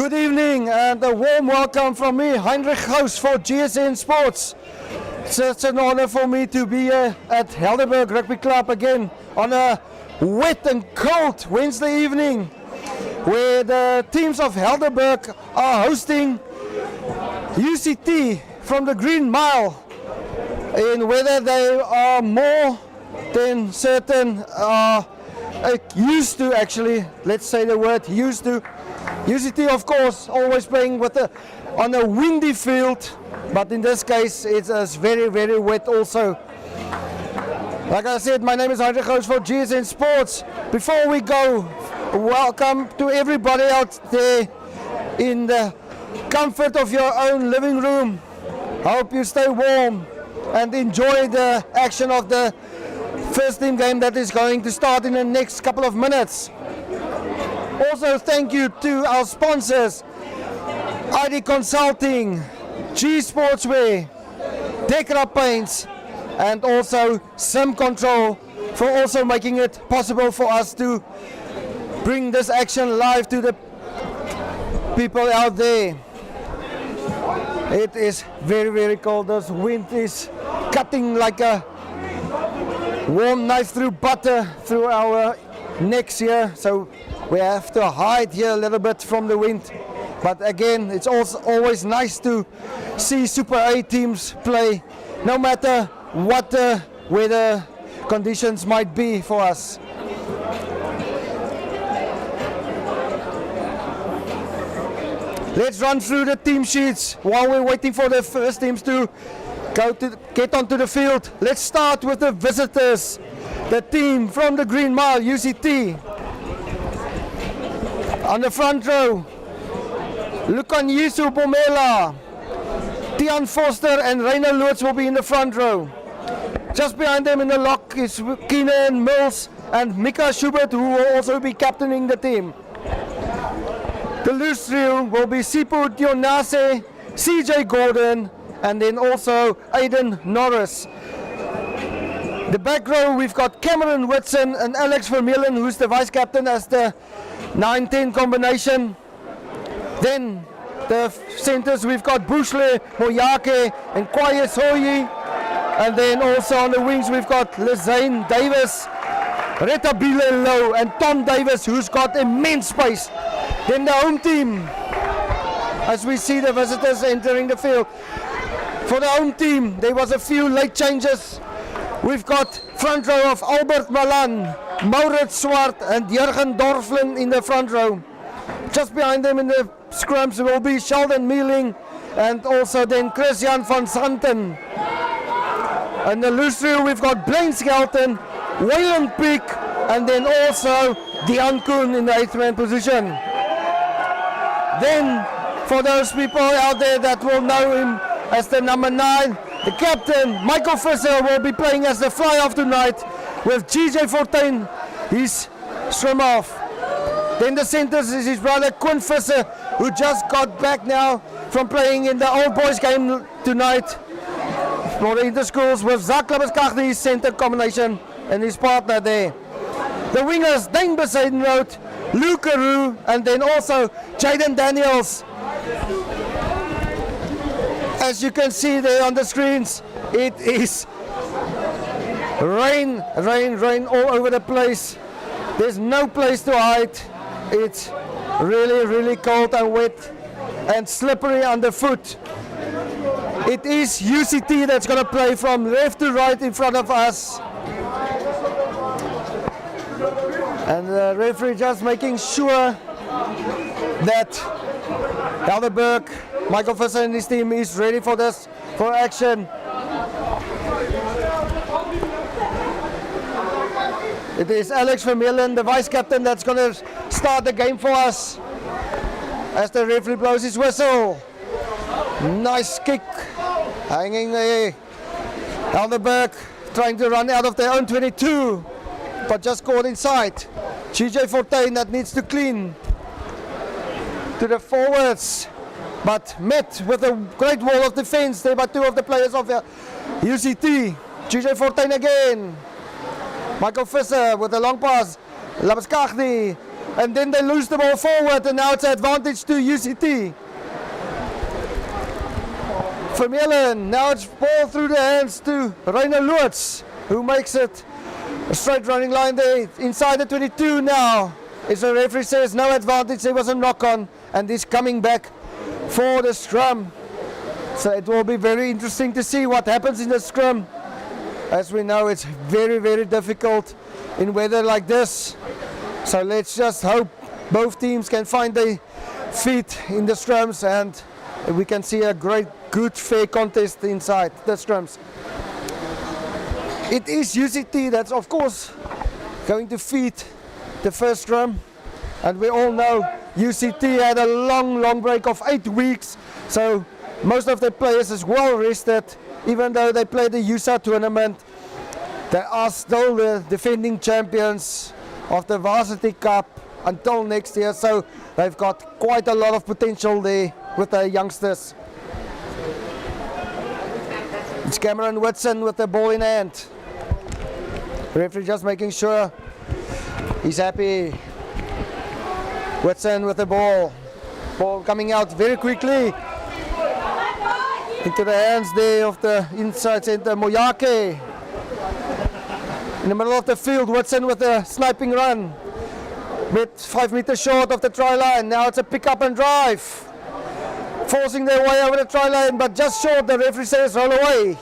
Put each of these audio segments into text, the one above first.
Good evening and a warm welcome from me, Heinrich Gous for GSN Sports. It's an honor for me to be here at Helderberg Rugby Club again on a wet and cold Wednesday evening where the teams of Helderberg are hosting UCT from the Green Mile, in whether they are more than certain used to, actually, let's say the word used to. UCT, of course, always playing on a windy field, but in this case it's very, very wet also. Like I said, my name is Heinrich Gous for GSN Sports. Before we go, welcome to everybody out there in the comfort of your own living room. Hope you stay warm and enjoy the action of the first team game that is going to start in the next couple of minutes. Also, thank you to our sponsors, ID Consulting, G Sportswear, Decra Paints, and also Sim Control for also making it possible for us to bring this action live to the people out there. It is very, very cold. This wind is cutting like a warm knife through butter through our necks here, so we have to hide here a little bit from the wind. But again, it's also always nice to see Super A teams play, no matter what the weather conditions might be for us. Let's run through the team sheets while we're waiting for the first teams to get onto the field. Let's start with the visitors. The team from the Green Mile, UCT. On the front row, Lukanyisu Pomela, Tian Foster and Reina Loots will be in the front row. Just behind them in the lock is Keenan Mills and Mika Schubert, who will also be captaining the team. The loose trio will be Sipu Dionase, CJ Gordon, and then also Aiden Norris. The back row, we've got Cameron Whitson and Alex Vermeulen, who's the vice captain as the 9-10 combination. Then the centers, we've got Bushle Moyake and Kwaye Soyi. And then also on the wings, we've got Lizane Davis, Retta Bilelo, and Tom Davis, who's got immense space. Then the home team, as we see the visitors entering the field. For the home team, there was a few late changes. We've got front row of Albert Malan, Maurits Swart and Jurgen Dorflin in the front row. Just behind them in the scrums will be Sheldon Mealing and also then Christian van Santen. And the loose trio, we've got Blaine Skelton, Waylon Peak, and then also Dion Koen in the 8th man position. Then, for those people out there that will know him as the number 9, the captain, Michael Visser, will be playing as the fly-off tonight with GJ Fortuin, his swim off. Then the centers is his brother Quinn Visser, who just got back now from playing in the old boys game tonight for the interschools with Zach Labaskagdi, his center combination, and his partner there. The wingers, Dane Besaidenrood, Luke Carew, and then also Jaden Daniels. As you can see there on the screens, it is rain all over the place. There's no place to hide. It's really cold and wet and slippery underfoot. It is UCT that's going to play from left to right in front of us. And the referee just making sure that Helderberg, Michael Visser and his team is ready for this, for action. It is Alex Vermeulen, the vice captain, that's going to start the game for us as the referee blows his whistle. Nice kick, hanging there. Helderberg trying to run out of their own 22, but just caught inside. GJ Fortuin that needs to clean to the forwards, but met with a great wall of defense there by two of the players of the UCT. GJ Fortuin again. Michael Visser with a long pass. Labaskagdi. And then they lose the ball forward, and now it's an advantage to UCT. Vermeulen, now it's ball through the hands to Reina Loots, who makes it a straight running line there inside the 22 now. As the referee says no advantage, there was a knock on, and he's coming back for the scrum. So it will be very interesting to see what happens in the scrum. As we know, it's very difficult in weather like this. So let's just hope both teams can find their feet in the scrums and we can see a good, fair contest inside the scrums. It is UCT that's of course going to feed the first scrum. And we all know UCT had a long break of 8 weeks. So most of the players is well rested. Even though they played the USA tournament, they are still the defending champions of the Varsity Cup until next year. So they've got quite a lot of potential there with the youngsters. It's Cameron Whitson with the ball in hand. Referee just making sure he's happy. Whitson with the ball. Ball coming out very quickly into the hands there of the inside center Moyake. In the middle of the field, Whitson with a sniping run. Bit 5 meters short of the try line. Now it's a pick up and drive. Forcing their way over the try line, but just short. The referee says roll away.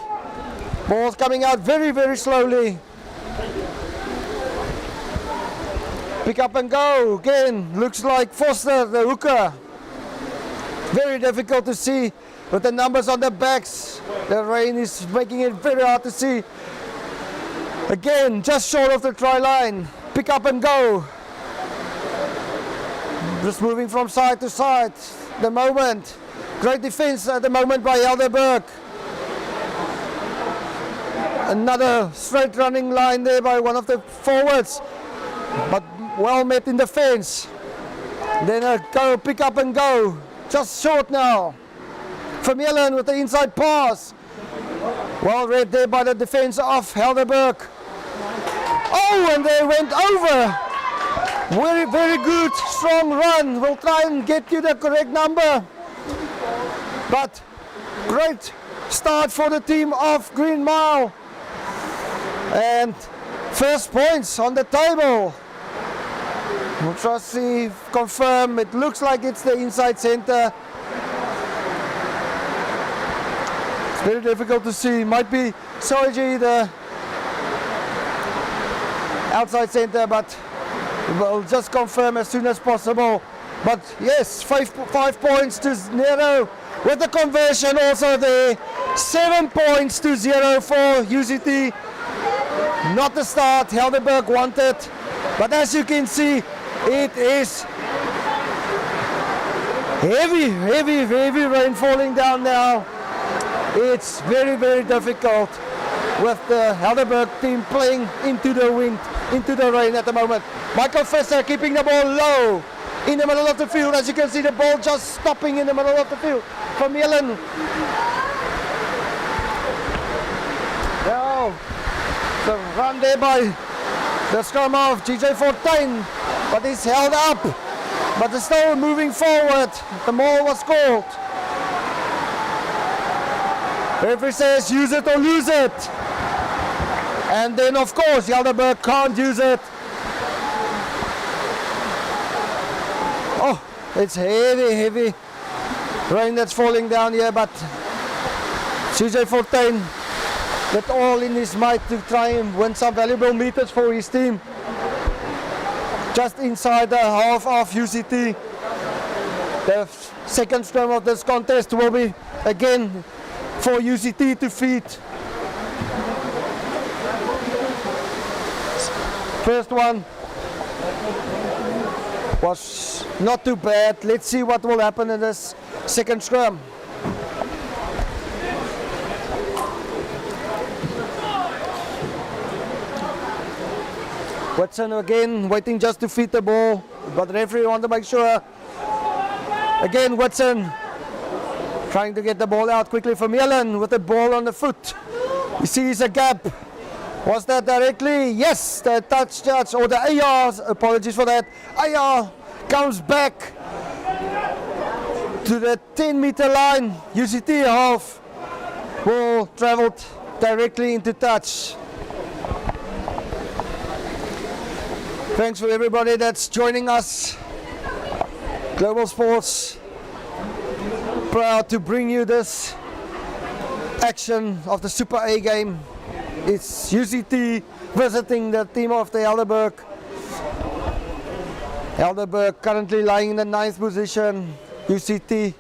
Ball's coming out very slowly. Pick up and go. Again, looks like Foster, the hooker. Very difficult to see with the numbers on the backs. The rain is making it very hard to see. Again, just short of the try line. Pick up and go. Just moving from side to side. The moment. Great defense at the moment by Helderberg. Another straight running line there by one of the forwards. But well met in defense. Then a go, pick up and go. Just short now. Vermeulen with the inside pass. Well read there by the defense of Helderberg. Oh, and they went over. Very, very good, strong run. We'll try and get you the correct number. But great start for the team of Green Mile. And first points on the table. We'll try to see, confirm. It looks like it's the inside center. It's very difficult to see. Might be Soji, the outside center, but we'll just confirm as soon as possible. But yes, 5 points to Nero with the conversion also there. 7 points to 0 for UCT. Not the start Helderberg wanted, but as you can see, it is heavy rain falling down now. It's very, very difficult with the Helderberg team playing into the wind, into the rain at the moment. Michael Visser keeping the ball low in the middle of the field. As you can see, the ball just stopping in the middle of the field. Vermeulen. Now, the run there by the scrum of GJ Fortuin, but he's held up. But it's still moving forward. The maul was called. Referee says use it or lose it. And then of course Helderberg can't use it. Oh, it's heavy rain that's falling down here, but GJ Fortuin did all in his might to try and win some valuable meters for his team. Just inside the half of UCT. The second scrum of this contest will be again for UCT to feed. First one was not too bad. Let's see what will happen in this second scrum. Watson again waiting just to feed the ball, but the referee wants to make sure. Again Watson trying to get the ball out quickly. Vermeulen with the ball on the foot. He sees a gap. Was that directly? Yes, the touch judge or the AR, apologies for that. AR comes back to the 10-meter line. UCT half ball traveled directly into touch. Thanks for everybody that's joining us. Global Sports, proud to bring you this action of the Super A game. It's UCT visiting the team of the Helderberg. Helderberg currently lying in the 9th position. UCT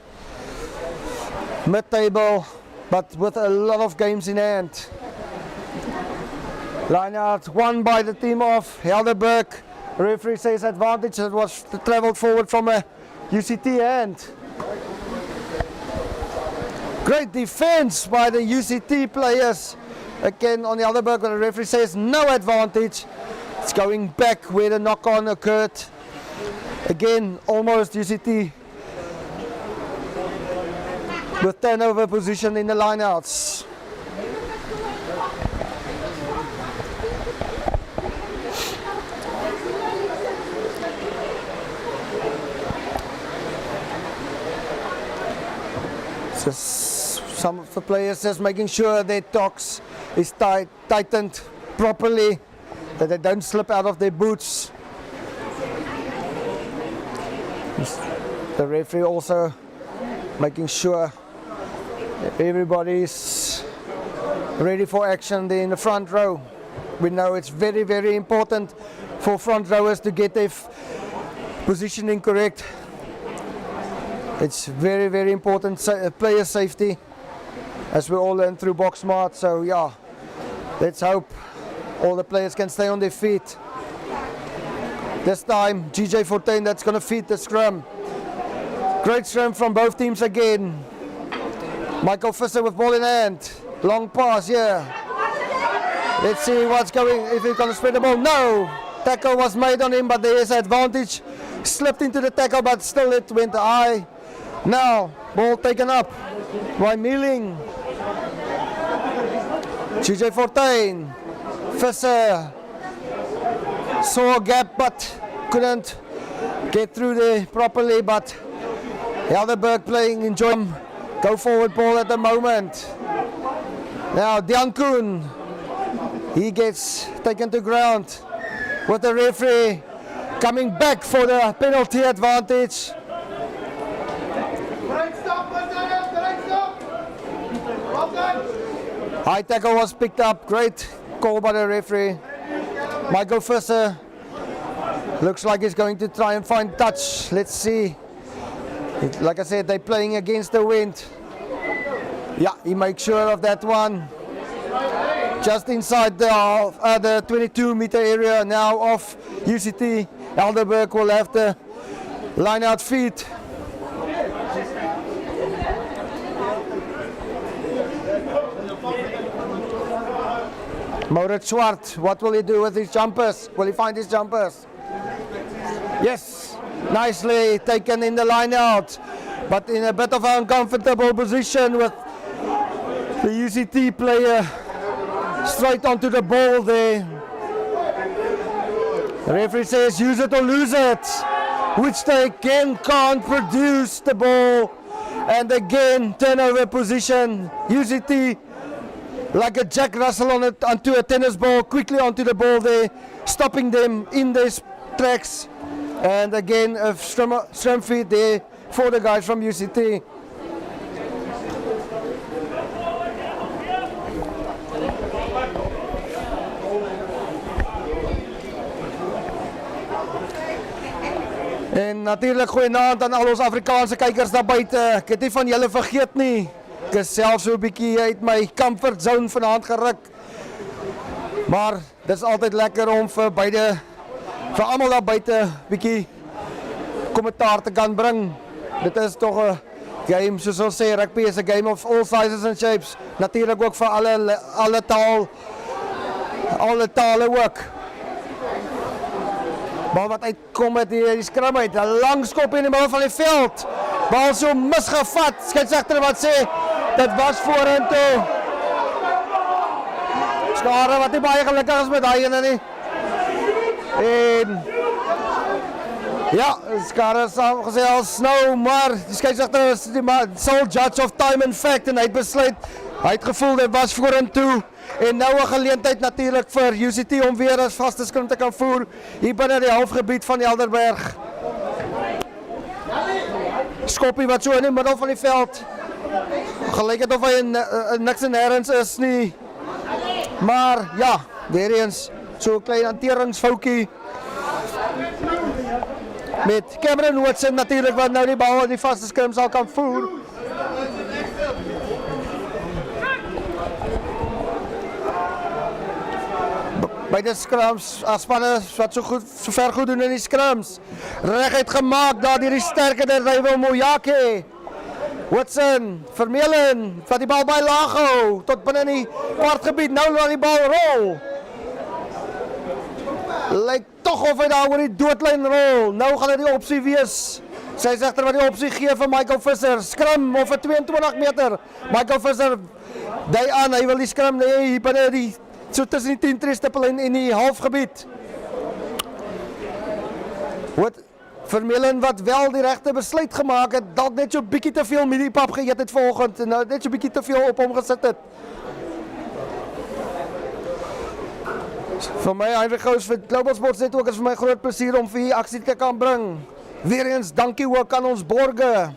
mid-table, but with a lot of games in hand. Line out won by the team of Helderberg. Referee says advantage. It was travelled forward from a UCT end. Great defense by the UCT players. Again on the Helderberg, but the referee says no advantage. It's going back where the knock-on occurred. Again, almost UCT with turnover position in the lineouts. Some of the players just making sure their tocks is tightened properly, that they don't slip out of their boots. The referee also making sure that everybody is ready for action there in the front row. We know it's very, very important for front rowers to get their positioning correct. It's very, very important, player safety, as we all learn through box smart. So yeah, let's hope all the players can stay on their feet. This time, GJ14, that's going to feed the scrum. Great scrum from both teams again. Michael Visser with ball in hand. Long pass here. Let's see what's going, if he's going to spread the ball. No! Tackle was made on him, but there is advantage. Slipped into the tackle, but still it went high. Now, ball taken up by Mealing. GJ14. Visser saw a gap, but couldn't get through there properly. But Helderberg playing, enjoying go forward ball at the moment. Now, Diankun, he gets taken to ground with the referee coming back for the penalty advantage. High tackle was picked up. Great call by the referee. Michael Visser looks like he's going to try and find touch. Let's see. Like I said, they're playing against the wind. Yeah, he makes sure of that one. Just inside the 22-meter area now of UCT. Helderberg will have the line out feed. Maurits Swart, what will he do with his jumpers? Will he find his jumpers? Yes, nicely taken in the line out, but in a bit of an uncomfortable position with the UCT player straight onto the ball there. The referee says use it or lose it, which they again can't produce the ball, and again turnover position. UCT like a Jack Russell on it, onto a tennis ball, quickly onto the ball there, stopping them in their tracks. And again, a scrum feed there for the guys from UCT. En natuurlijk goeienaand aan al ons Afrikaanse kijkers daar buiten. Ik het nie van julle vergeet nie. Ek is self so 'n bietjie uit my comfort zone vanaand geruk. Maar dit is altyd lekker om vir almal daar buite bietjie kommentaar te kan bring. Dit is tog 'n game, soos ons sê, rugby is a game of all sizes and shapes. Natuurlik ook vir alle tale ook. Bal wat uitkom met die scrum uit, 'n lang skop in die middel van die veld. Bal so misgevat, skeieregter wat sê, dit was vorentoe. Skare wat nie baie gelukkig is met daai ene nie. En ja, Skare sal gesê al snou, maar die skeieregter is die sole judge of time and fact en hy het besluit, hy het gevoel dit was vorentoe. En nou 'n geleentheid natuurlik vir UCT om weer as vaste scrum te kan voer hier binne die halfgebied van Helderberg. Skoppie wat so in die middel van die veld. Gelyk het of hy niks en nêrens is nie. Maar ja, weer eens so 'n klein hanteringsfoutjie. Met Cameron Watson natuurlik wat nou die bal in die vaste scrum sal kan voer. By die scrums, spanne wat so ver goed doen in die scrums. Reguit gemaak daar deur die sterker Rywel Moyake. Watson, Vermeulen, vat die bal by laag hou, tot binne in die kwartgebied, nou laat die bal rol. Lyk tog of hy daar oor die doodlyn rol, nou gaan dit die opsie wees. Sy sê agter wat die opsie gee vir Michael Visser, scrum of 'n 22 meter. Michael Visser, dui aan, hy wil die scrum hier binne die so tussen die 10 treestippel en die halfgebied. Vermeulen wat wel die regte besluit gemaak het, dalk net so bietjie te veel mieliepap geëet het vanoggend en nou net so bietjie te veel op hom gesit het. Vir my Heinrich Gous vir Global Sports net ook is vir my groot plesier om vir hier aksie te kan bring. Weereens dankie ook aan ons borge.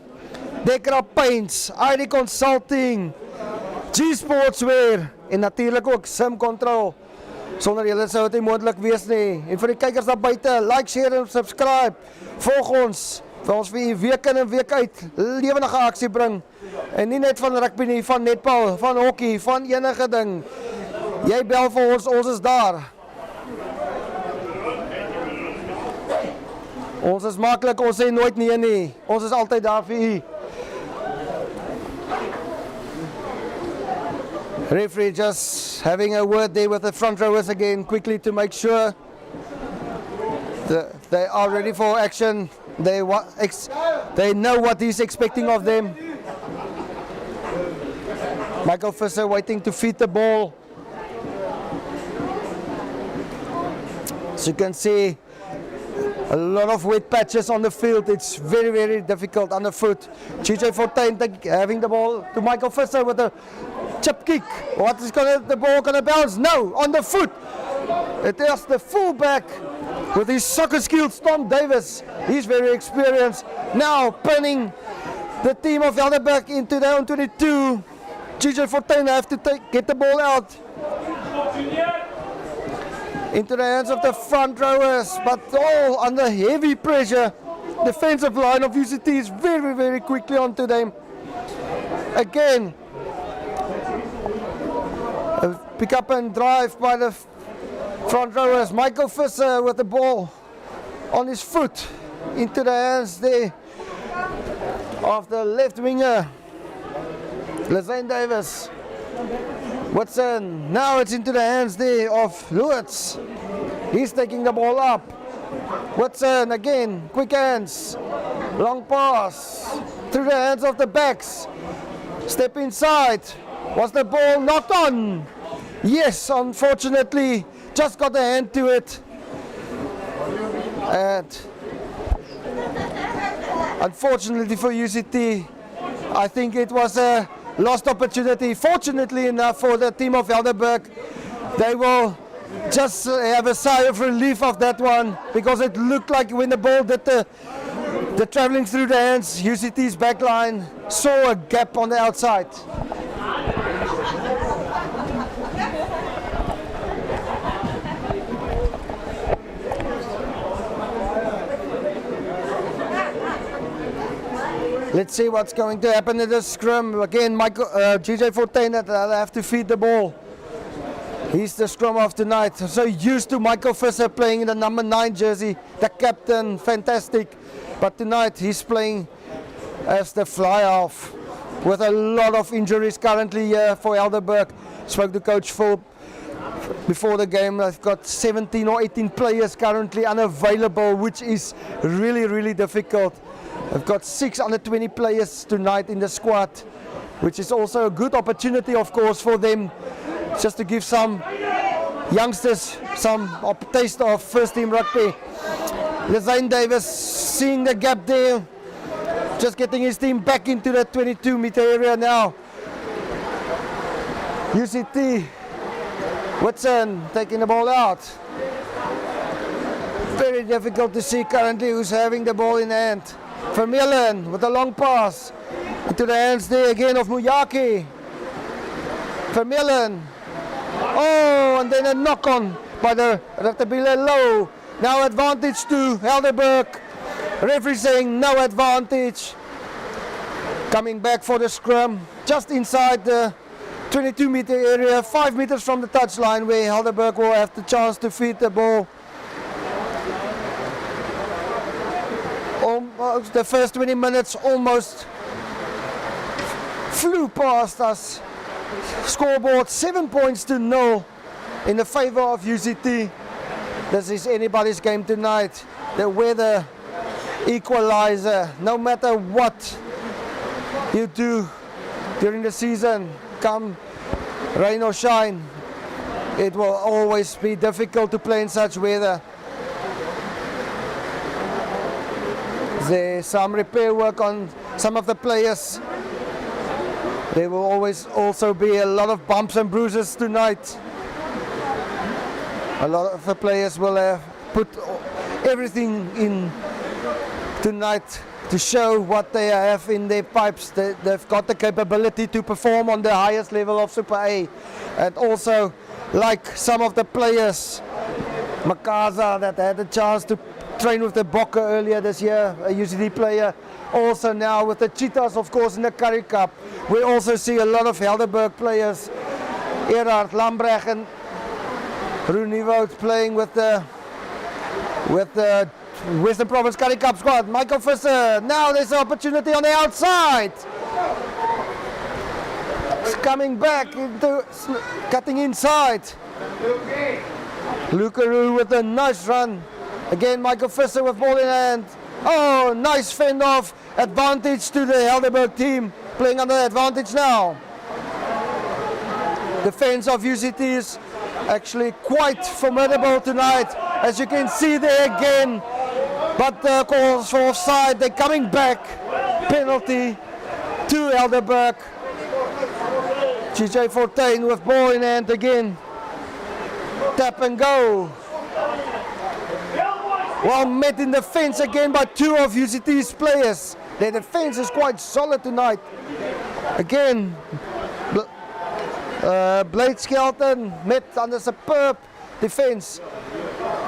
Dekra Paints, ID Consulting, G-Sportswear en natuurlik ook Sim Control. Sonder julle sou dit nie moontlik wees nie. En vir die kykers daar buite, like, share en subscribe. Volg ons vir ons vir week in en week uit lewendige aksie bring. En nie net van rugby nie, van netbal, van hockey, van enige ding. Jy bel vir ons, ons is daar. Ons is maklik, ons sê nooit nee nie. Ons is altyd daar vir u. Referee just having a word there with the front rowers again, quickly to make sure that they are ready for action. They know what he's expecting of them. Michael Visser waiting to feed the ball. As you can see, a lot of wet patches on the field. It's very, very difficult underfoot. GJ Fortuin having the ball to Michael Visser with a chip kick. What is the ball gonna bounce? No, on the foot. It is the fullback with his soccer skills, Tom Davis. He's very experienced. Now pinning the team of Helderberg into their own 22. GJ Fortuin have to get the ball out into the hands of the front rowers, but all under heavy pressure. Defensive line of UCT is very, very quickly onto them. Again, a pick up and drive by the front rowers. Michael Visser with the ball on his foot into the hands there of the left winger, Lazane Davis. Watson, now it's into the hands there of Lewis. He's taking the ball up. Watson again, quick hands, long pass through the hands of the backs. Step inside. Was the ball knocked on? Yes, unfortunately, just got a hand to it. And unfortunately for UCT, I think it was a lost opportunity. Fortunately enough for the team of Helderberg, they will just have a sigh of relief of that one, because it looked like when the ball did the traveling through the hands, UCT's back line saw a gap on the outside. Let's see what's going to happen in the scrum. Again, GJ Fortuin they'll have to feed the ball. He's the scrum of tonight. So used to Michael Visser playing in the number 9 jersey, the captain, fantastic. But tonight he's playing as the fly-half with a lot of injuries currently here for Helderberg. Spoke to Coach Phil before the game. They've got 17 or 18 players currently unavailable, which is really, really difficult. I've got 6 under 20 players tonight in the squad, which is also a good opportunity, of course, for them just to give some youngsters some taste of first team rugby. Lazane Davis seeing the gap there, just getting his team back into the 22-meter area now. UCT, Watson taking the ball out. Very difficult to see currently who's having the ball in hand. Vermeulen with a long pass into the hands there again of Muyaki. Vermeulen. Oh, and then a knock on by the Ratabile low. Now advantage to Helderberg. Referee saying no advantage. Coming back for the scrum. Just inside the 22-meter area, 5 meters from the touchline, where Helderberg will have the chance to feed the ball. Almost the first 20 minutes almost flew past us. Scoreboard 7 points to 0 in the favor of UCT. This is anybody's game tonight. The weather equalizer. No matter what you do during the season, come rain or shine, it will always be difficult to play in such weather. There's some repair work on some of the players. There will always also be a lot of bumps and bruises tonight. A lot of the players will have put everything in tonight to show what they have in their pipes. They've got the capability to perform on the highest level of Super A. And also, like some of the players, Makaza, that had a chance to trained with the Bokke earlier this year, a UCT player. Also now with the Cheetahs, of course, in the Currie Cup. We also see a lot of Helderberg players. Erhard Lambrecht and Roeniwoud playing with the Western Province Currie Cup squad. Michael Visser, now there's an opportunity on the outside. It's coming back into cutting inside. Lucaru with a nice run. Again, Michael Visser with ball in hand. Oh, nice fend off. Advantage to the Helderberg team. Playing under advantage now. Defense of UCT is actually quite formidable tonight. As you can see there again. But the calls for offside. They're coming back. Penalty to Helderberg. GJ Fortuin with ball in hand again. Tap and go. Well met in defense again by two of UCT's players. Their defense is quite solid tonight. Again, Blade Skelton met under superb defense.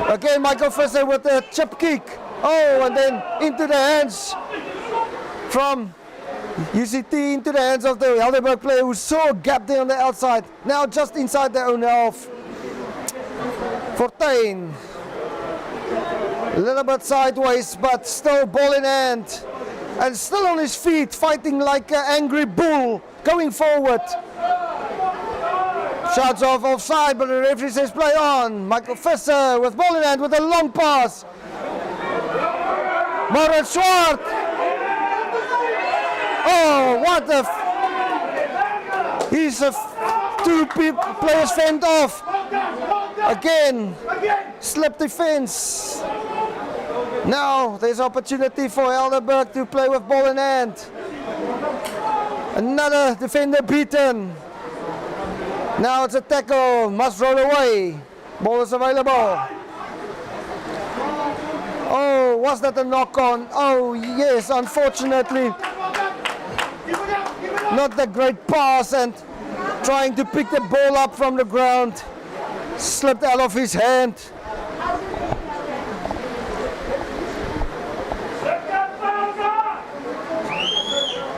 Again, Michael Visser with a chip kick. Oh, and then into the hands from UCT, into the hands of the Helderberg player who saw a gap there on the outside. Now just inside their own half. Fortuin. A little bit sideways, but still ball in hand. And still on his feet, fighting like an angry bull, going forward. Shots off offside, but the referee says play on. Michael Visser with ball in hand with a long pass. Moritz Swart. Oh, what a... He's two players fend off. Again, slip defense. Now there's opportunity for Helderberg to play with ball in hand. Another defender beaten. Now it's a tackle, must roll away. Ball is available. Oh, was that a knock on? Oh yes, unfortunately. Not the great pass, and trying to pick the ball up from the ground. Slipped out of his hand.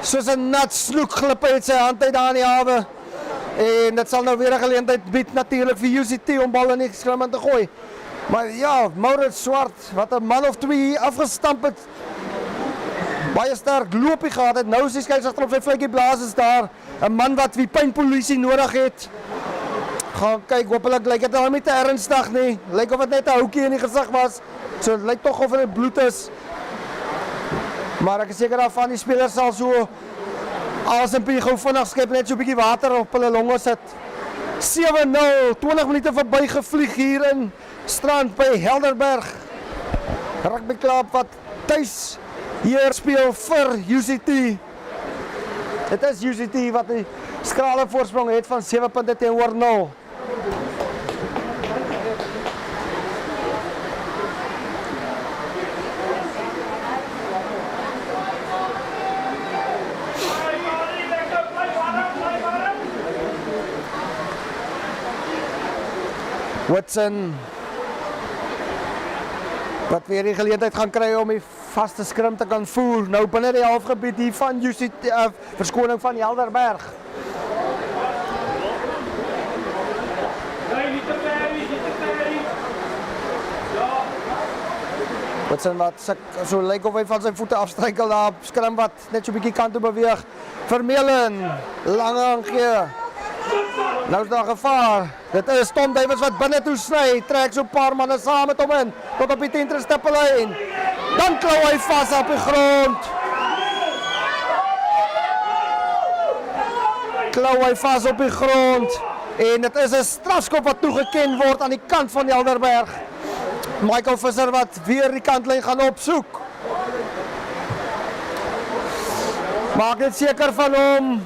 Soos 'n nat sloek glip uit sy hand uit daar in die hawe. En dit sal nou weer 'n geleentheid bied natuurlik vir UCT om bal in die skram in te gooi. Maar ja, Moritz Swart, wat 'n man of twee hier afgestamp het. Baie sterk loopie gehad het. Nou is hy skeieagter op sy vletjie blaas is daar. 'n Man wat wie pynpolisie nodig het. Gaan kyk, hopelik lyk dit nou nie te ernstig nie. Lyk of dit net 'n houtjie in die gesig was. So lyk tog of dit bloed is. Maar ek is seker daarvan die spelers sal so asempie gou vinnig skep, net so 'n bietjie water op hulle longe sit. 7-0, 20 minute verby gevlieg hier in Strand by Helderberg. Rugby klub wat tuis hier speel vir UCT. Dit is UCT wat die skrale voorsprong het van 7 punte teenoor 0. Watson wat weer die geleentheid gaan kry om die vaste skrim te kan voer. Nou binne die halfgebied hier van UCT, verskoning van Helderberg. Watson wat so lyk of hy van sy voete afstrykel daar, skrim wat net so 'n bietjie kant toe beweeg. Vermeulen, lange aangee. Nou is daar gevaar. Dit is Tom Davies wat binne toe sny. Trek so 'n paar manne saam met hom in tot op die 10 stippellyn. Dan klou hy vas op die grond. Klou hy vas op die grond. En dit is 'n strafskop wat toegeken word aan die kant van Helderberg. Michael Visser wat weer die kantlyn gaan opsoek. Maak dit seker van hom.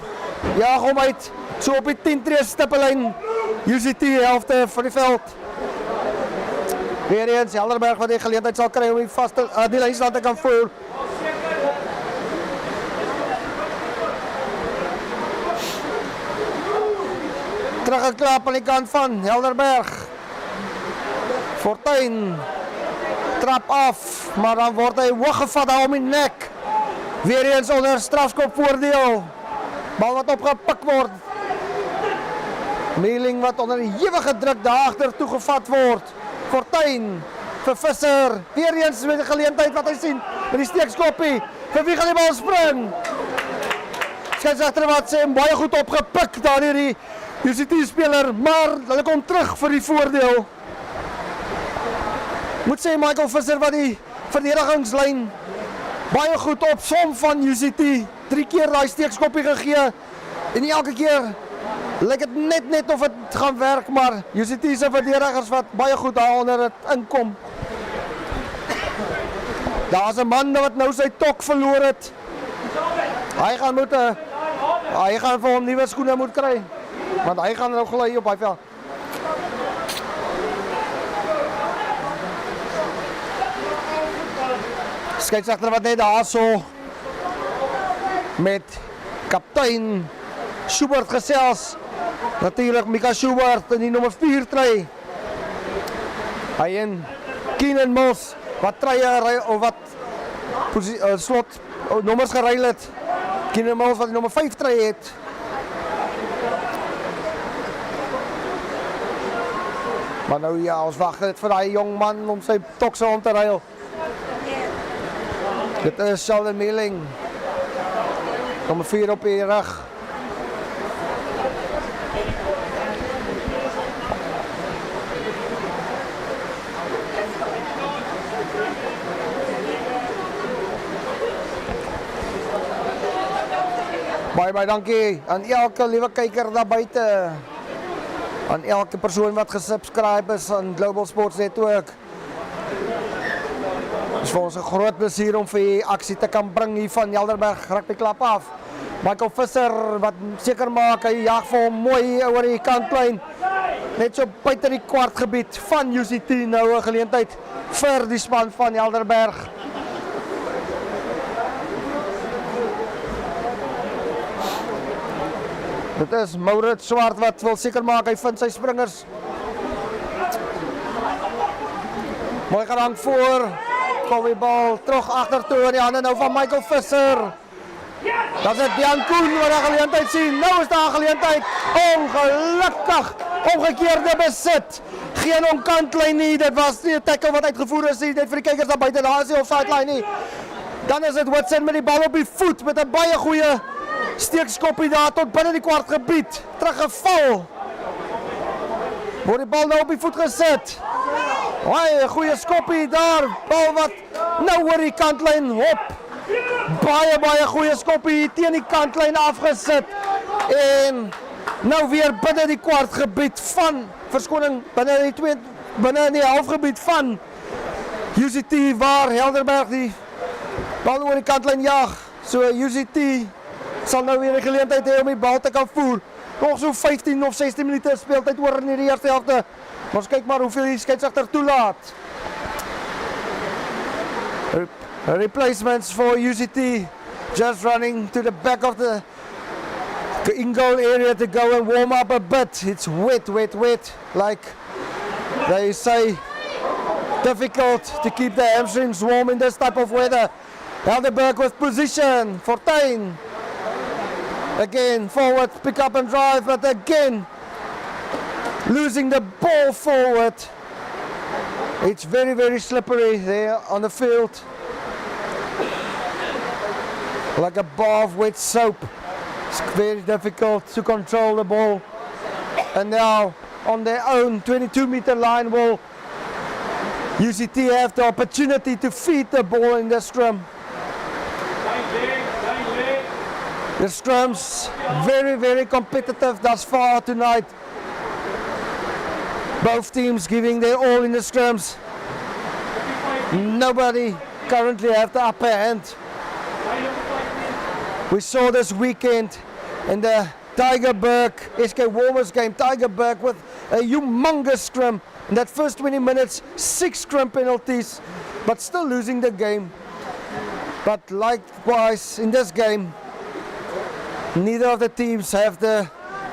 Jaag hom uit. So op die 10 stippellyn, UCT helfte van die veld. Weer eens Helderberg wat die geleentheid sal kry om die vaste die lynstand te kan voer. Teruggeklap aan die kant van Helderberg. Fortuin. trap af, maar dan word hy hoog gevat daar om die nek. Weer eens onder strafskop voordeel. Bal wat opgepik word. Meeling wat onder die hewige druk daarachter toegevat word. Fortuin vir Visser. Weer eens met die geleentheid wat hy sien met die steekskoppie. Vir wie gaan die bal spring? Skeieregter wat sê baie goed opgepik daar hierdie UCT speler, maar hulle kom terug vir die voordeel. Moet sê Michael Visser wat die verdedigingslyn baie goed op som van UCT. 3 keer daai steekskoppie gegee en elke keer lyk dit net of dit gaan werk, maar UCT se verdedigers wat baie goed daaronder dit inkom. Daar's 'n man wat nou sy tok verloor het. Hy gaan vir hom nuwe skoene moet kry, want hy gaan nou gly op hy veld. Skeieregter wat net daar so met kaptein Schubert gesels. Natuurlijk Mika Schubert in die nommer 4 trui. Hy en Keenan Moss wat truie of wat slot nommers geruil het. Keenan Moss wat die nommer 5 trui het. Maar nou ja, ons wag net vir daai jong man om sy tokse om te ruil. Dit is Sheldon Meeling. Nommer 4 op die rug. Baie dankie aan elke liewe kyker daar buite. Aan elke persoon wat gesubscribe is aan Global Sports Network. Het is vir ons 'n groot plesier om vir die aksie te kan bring hier van Helderberg rugby klap af. Michael Visser wat seker maak hy jag vir hom mooi oor die kantlyn. Net so buite die kwartgebied van UCT nou 'n geleentheid vir die span van Helderberg. Dit is Maurits Swart wat wil seker maak hy vind sy springers. Mooi gerang voor. Kom die bal terug agtertoe in die hande nou van Michael Visser. Dat is dit Jan Koen wat 'n geleentheid sien. Nou is daar 'n geleentheid. Ongelukkig omgekeerde besit. Geen onkantlyn nie. Dit was nie 'n tackle wat uitgevoer is nie. Net vir die kykers daar buite. Daar is nie op sideline nie. Dan is dit Watson met die bal op die voet met 'n baie goeie steekskoppie daar tot binne die kwartgebied. Teruggeval. Word die bal nou op die voet gesit. Hoi, 'n goeie skoppie daar. Bal wat nou oor die kantlyn hop. Baie goeie skoppie teen die kantlyn afgesit. En nou weer binne die kwartgebied van verskoning binne in die halfgebied van UCT waar Helderberg die bal oor die kantlyn jag. So UCT sal nou weer 'n geleentheid hê om die bal te kan voer. Nog so 15 of 16 minute speeltyd oor in die eerste helfte. Ons kyk maar hoeveel die skeieregter toelaat. Replacements for UCT just running to the back of the in-goal area to go and warm up a bit. It's wet. Like they say, difficult to keep the hamstrings warm in this type of weather. Helderberg with position. Fortuin. Again, forward, pick up and drive, but again, losing the ball forward. It's very slippery there on the field. Like a bar of wet soap. It's very difficult to control the ball. And now, on their own 22-meter line, will UCT have the opportunity to feed the ball in the scrum. The scrums very competitive thus far tonight. Both teams giving their all in the scrums. Nobody currently have the upper hand. We saw this weekend in the Tygerberg SK Warmers game, Tygerberg with a humongous scrum. In that first 20 minutes, 6 scrum penalties, but still losing the game. But likewise, in this game, neither of the teams have the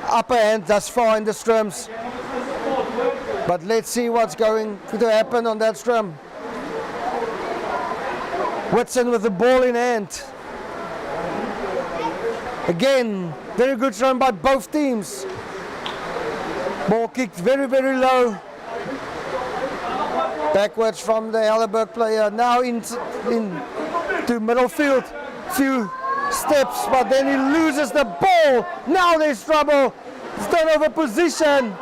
upper hand thus far in the scrums. But let's see what's going to happen on that scrum. Watson with the ball in hand. Again, very good run by both teams. Ball kicked very, very low. Backwards from the Helderberg player. Now into middle field. Few steps, but then he loses the ball. Now there's trouble. Turnover position.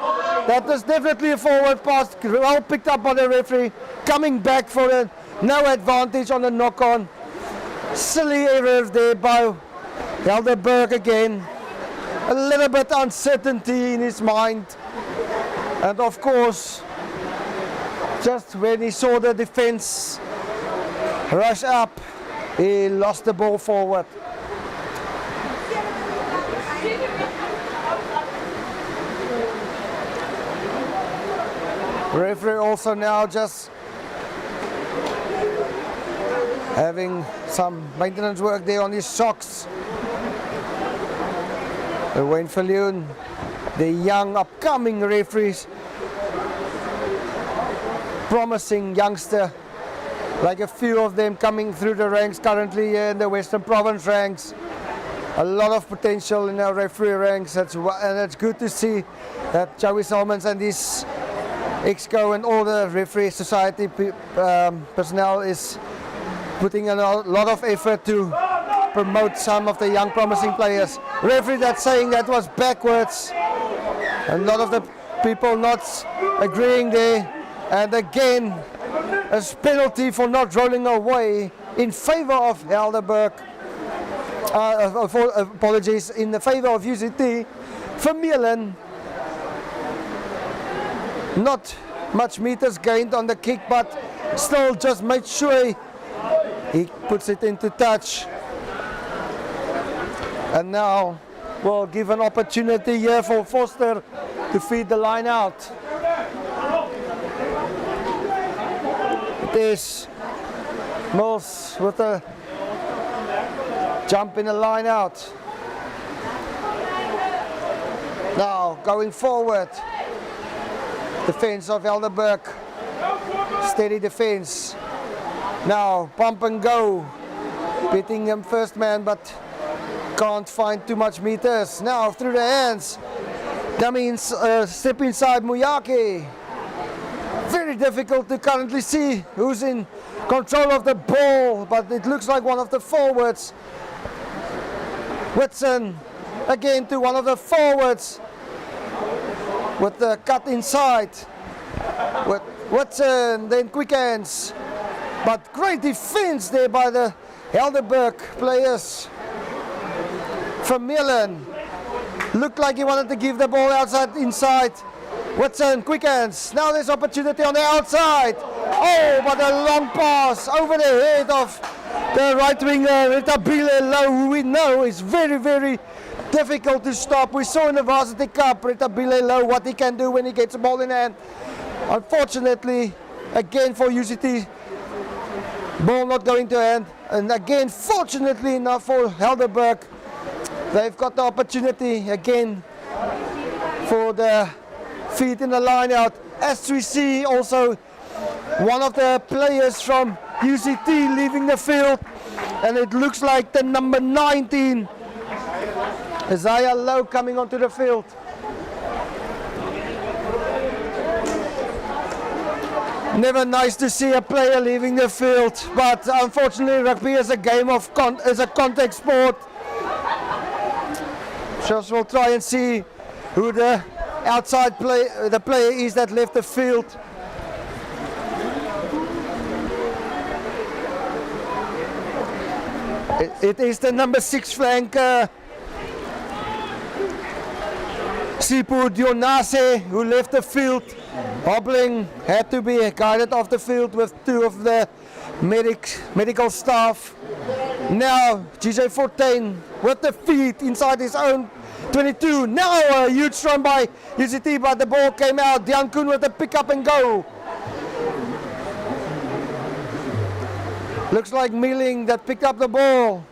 That was definitely a forward pass. Well picked up by the referee. Coming back for it. No advantage on the knock-on. Silly error there by Helderberg again. A little bit uncertainty in his mind. And of course, just when he saw the defense rush up, he lost the ball forward. Referee also now just having some maintenance work there on his socks. Wayne Viljoen, the young upcoming referees, promising youngster, like a few of them coming through the ranks currently here in the Western Province ranks. A lot of potential in our referee ranks, and it's good to see that Joey Salmons and his Exco and all the referee society personnel is putting in a lot of effort to promote some of the young promising players. Referee that's saying that was backwards. A lot of the people not agreeing there. And again, a penalty for not rolling away in favor of Helderberg. Apologies, in the favor of UCT. Vermeulen, not much meters gained on the kick, but still just made sure he puts it into touch. And now we'll give an opportunity here for Foster to feed the line out. It is Mills with a jump in the line out. Now going forward. Defense of Helderberg. Steady defense. Now pump and go. Beating him first man, but can't find too much meters. Now through the hands. Dummy step inside Muyake. Very difficult to currently see who's in control of the ball, but it looks like one of the forwards. Watson again to one of the forwards with the cut inside. With Watson, then quick hands. But great defense there by the Helderberg players. Vermeulen looked like he wanted to give the ball outside, inside. Watson, quick hands. Now there's opportunity on the outside. Oh, but a long pass over the head of the right winger, Retabile Low, who we know is very, very difficult to stop. We saw in the Varsity Cup, Retabile Low, what he can do when he gets the ball in hand. Unfortunately, again for UCT, ball not going to hand. And again, fortunately enough for Helderberg, they've got the opportunity again for the feet in the line out. As we see also one of the players from UCT leaving the field, and it looks like the number 19, Isaiah Lowe, coming onto the field. Never nice to see a player leaving the field, but unfortunately rugby is a game of contact sport. Just we'll try and see who the outside the player is that left the field. It is the number 6 flanker, Sipu Dionase, who left the field. Hobbling, had to be guided off the field with 2 of the medical staff. Now GJ Fortuin with the feet inside his own 22. Now a huge run by UCT, but the ball came out. Dian Koen with the pick up and go. Looks like Mealing that picked up the ball.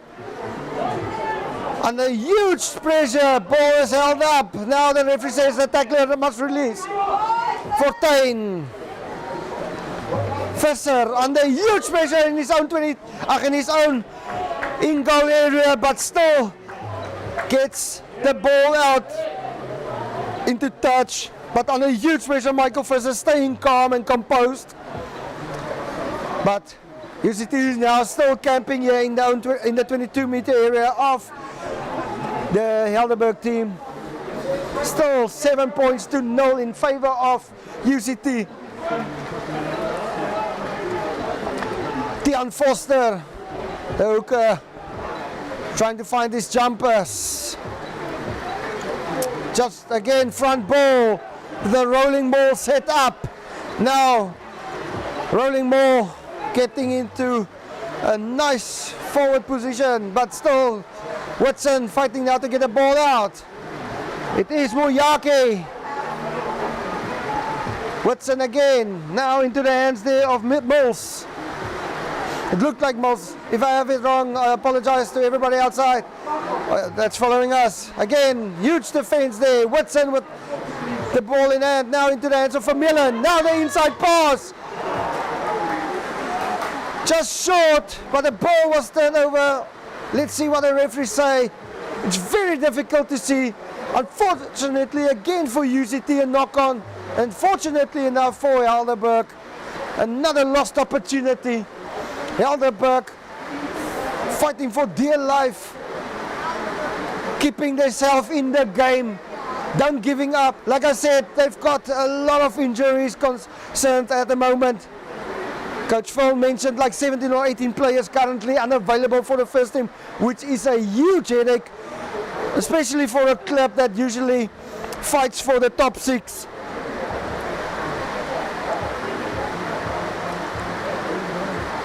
Under huge pressure, ball is held up. Now the referee says the tackler must release. Fortuin Visser under huge pressure in his own in-goal area, but still gets the ball out into touch. But under huge pressure, Michael Visser staying calm and composed. But UCT is now still camping here in the 22-meter area of the Helderberg team. Still 7 points to 0 in favor of UCT. Tian Foster, the hooker, trying to find his jumpers. Just again front ball, the rolling ball set up. Now rolling ball getting into a nice forward position, but still Watson fighting now to get the ball out. It is Muyake. Watson again, now into the hands there of Mills. It looked like Mills. If I have it wrong, I apologize to everybody outside that's following us. Again, huge defense there. Watson with the ball in hand, now into the hands of Vermeulen. Now the inside pass. Just short, but the ball was turned over. Let's see what the referees say. It's very difficult to see. Unfortunately, again for UCT, a knock-on. Unfortunately enough for Helderberg, another lost opportunity. Helderberg fighting for dear life, keeping themselves in the game, don't giving up. Like I said, they've got a lot of injuries concerned at the moment. Coach Phil mentioned like 17 or 18 players currently unavailable for the first team, which is a huge headache, especially for a club that usually fights for the top 6.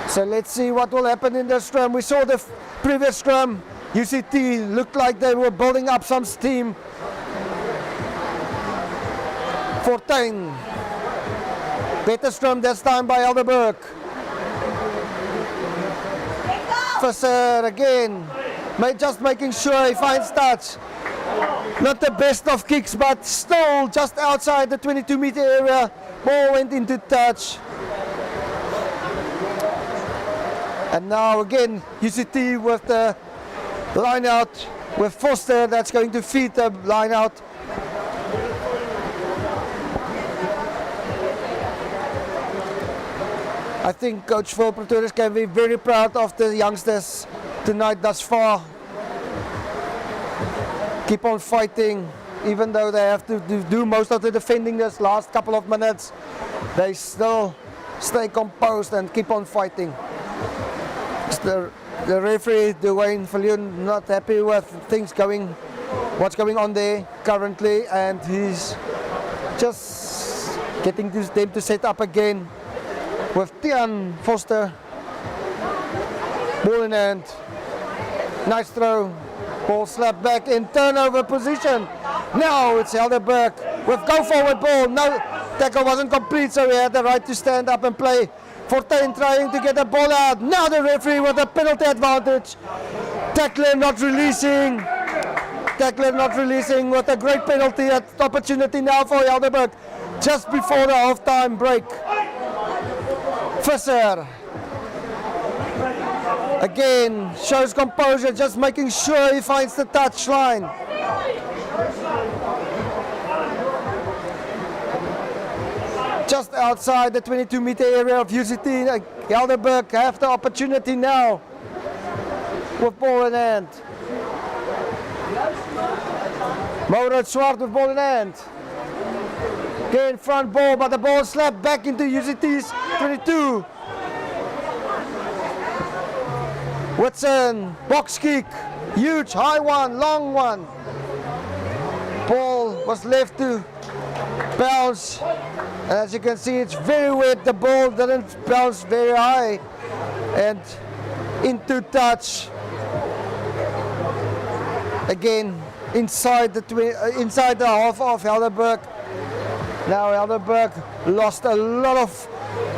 So let's see what will happen in the scrum. We saw the previous scrum. UCT looked like they were building up some steam. 14. Better scrum this time by Helderberg. Visser again, just making sure he finds touch. Not the best of kicks, but still just outside the 22-meter area. Ball went into touch. And now again, UCT with the line out with Foster that's going to feed the line out. I think Coach Phil Pretorius can be very proud of the youngsters tonight thus far. Keep on fighting, even though they have to do most of the defending this last couple of minutes. They still stay composed and keep on fighting. The referee, Dwayne Viljoen, not happy with what's going on there currently, and he's just getting them to set up again with Tian Foster. Ball in hand, nice throw, ball slapped back in turnover position. Now it's Helderberg with go forward ball. No, tackle wasn't complete, so he had the right to stand up and play. 14 trying to get the ball out. Now the referee with a penalty advantage. Tackler not releasing with a great penalty opportunity now for Helderberg just before the half-time break. Visser again shows composure, just making sure he finds the touch line. Just outside the 22-meter area of UCT, Helderberg have the opportunity now with ball in hand. Maurits Swart with ball in hand. Again front ball, but the ball slapped back into UCT's 22. Watson, box kick, huge, high one, long one. Ball was left to bounce. As you can see, it's very wet. The ball didn't bounce very high and into touch. Again, inside the half of Helderberg. Now Helderberg lost a lot of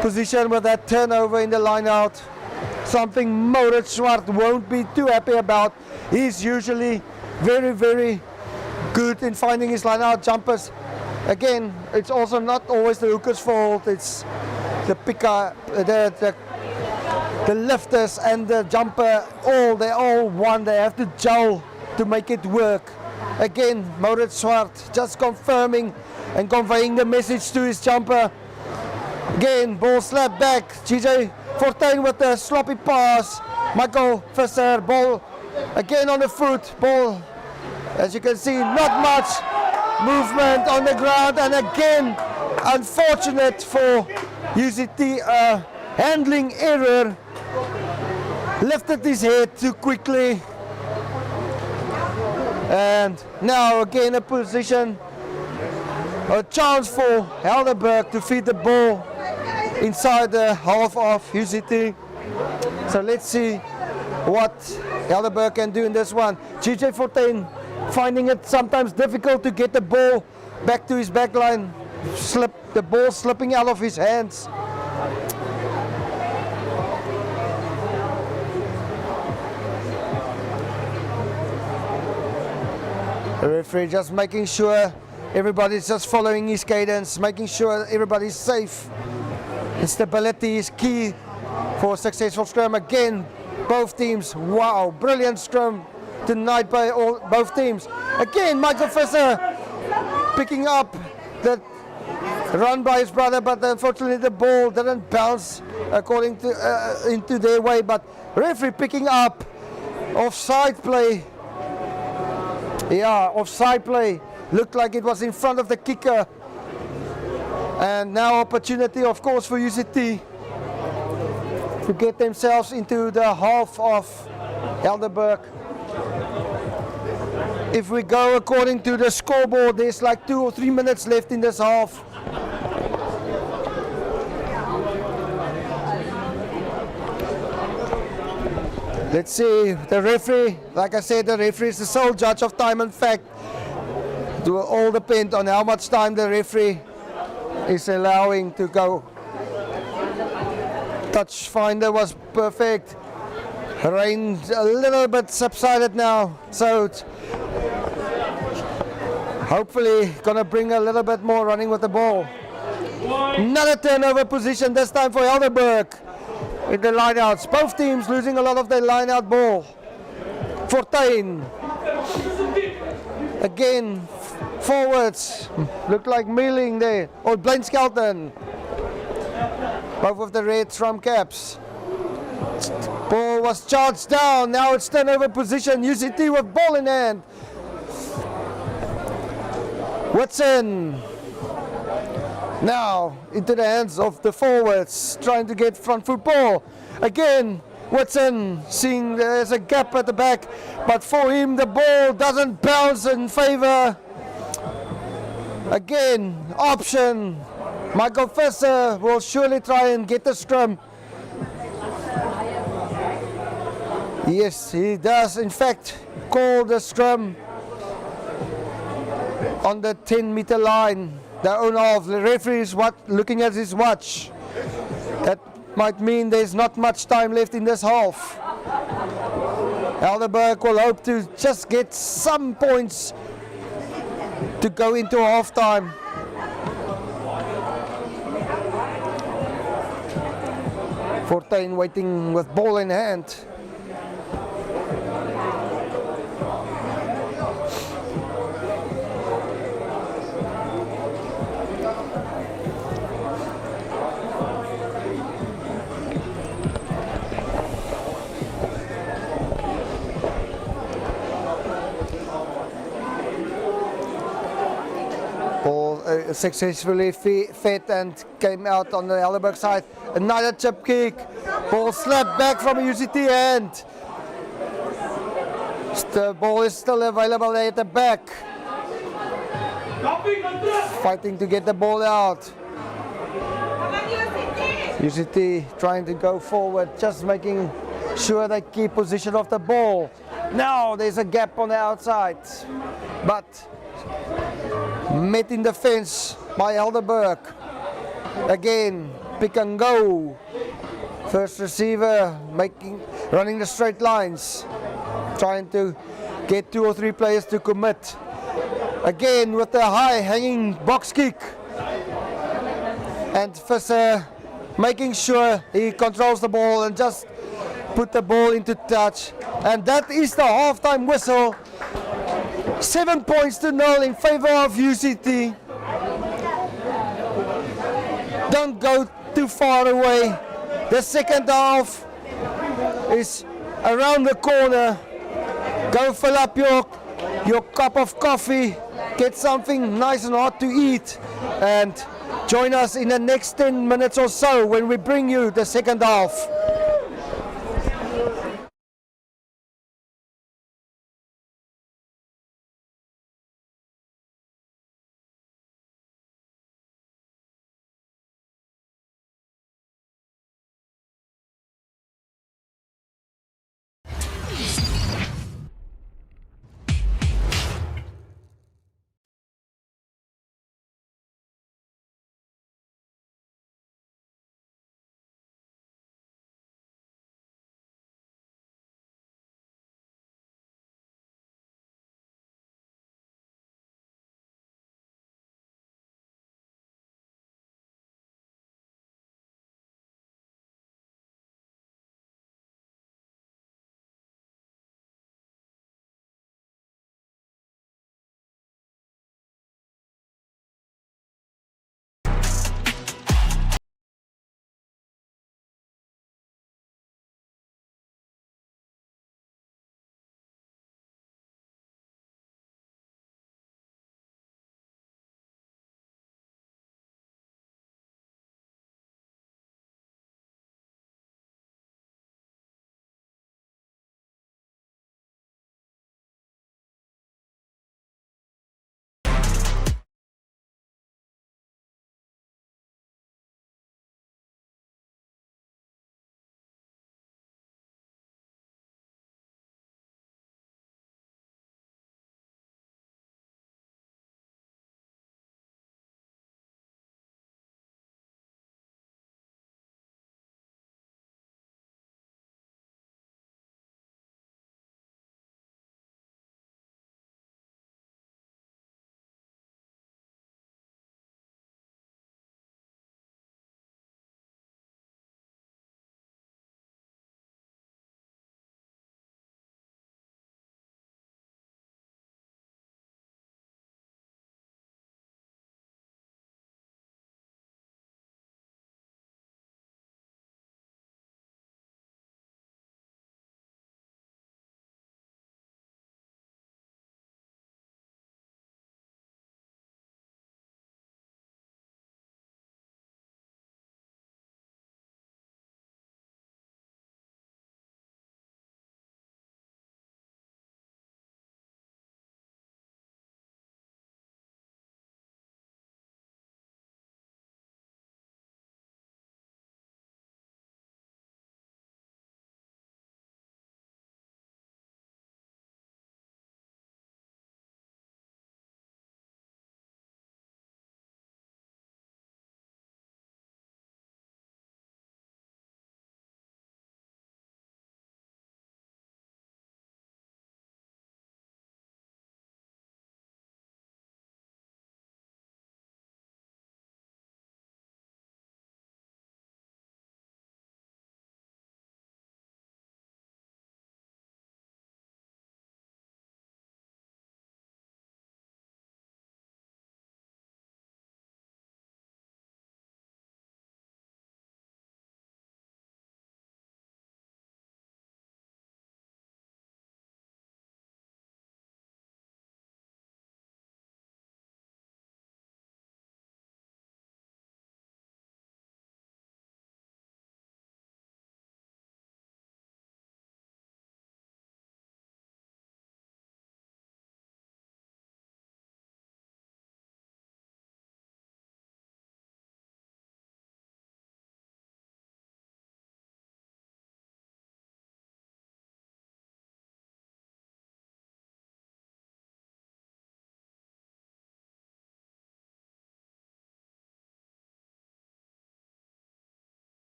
position with that turnover in the line out. Something Maurits Swart won't be too happy about. He's usually very, very good in finding his line out jumpers. Again, it's also not always the hooker's fault. It's the picker, the lifters and the jumper, they all one. They have to gel to make it work. Again, Maurits Swart just confirming and conveying the message to his jumper. Again, ball slap back. GJ Fortuin with the sloppy pass. Michael Visser, ball again on the foot. Ball, as you can see, not much movement on the ground. And again, unfortunate for UCT, handling error. Lifted his head too quickly. And now again a position, a chance for Helderberg to feed the ball inside the half of UCT. So let's see what Helderberg can do in this one. GJ Fortuin finding it sometimes difficult to get the ball back to his backline. The ball slipping out of his hands. The referee just making sure everybody's just following his cadence, making sure everybody's safe. And stability is key for a successful scrum. Again, both teams, wow, brilliant scrum tonight by both teams. Again, Michael Visser picking up the run by his brother, but unfortunately the ball didn't bounce according to into their way. But referee picking up offside play. Yeah, offside play. Looked like it was in front of the kicker. And now opportunity, of course, for UCT to get themselves into the half of Helderberg. If we go according to the scoreboard, there's like 2 or 3 minutes left in this half. Let's see, the referee, like I said, the referee is the sole judge of time and fact. It will all depend on how much time the referee is allowing to go. Touch finder was perfect. Rain a little bit subsided now, so it's hopefully gonna bring a little bit more running with the ball. Another turnover position, this time for Helderberg. In the lineouts, both teams losing a lot of their lineout ball. Fortuin. Again, forwards. Look like Mealing there. Or Blaine Skelton. Both of the red Scrum caps. Ball was charged down. Now it's turnover position. UCT with ball in hand. Whitson. Now into the hands of the forwards, trying to get front foot ball. Again, Whitson seeing there's a gap at the back, but for him the ball doesn't bounce in favor. Again, option. Michael Visser will surely try and get the scrum. Yes, he does in fact call the scrum on the 10-meter line. The owner of the referee is looking at his watch. That might mean there's not much time left in this half. Helderberg will hope to just get some points to go into halftime. Fortuin waiting with ball in hand. Successfully fed and came out on the Helderberg side. Another chip kick. Ball slapped back from a UCT hand. The ball is still available there at the back. Fighting to get the ball out. UCT trying to go forward, just making sure they keep position of the ball. Now there's a gap on the outside, but met in the fence by Helderberg. Again, pick and go. First receiver running the straight lines, trying to get 2 or 3 players to commit. Again with the high hanging box kick. And Visser making sure he controls the ball and just put the ball into touch. And that is the halftime whistle. 7 points to 0 in favor of UCT. Don't go too far away. The second half is around the corner. Go fill up your cup of coffee, get something nice and hot to eat, and join us in the next 10 minutes or so when we bring you the second half.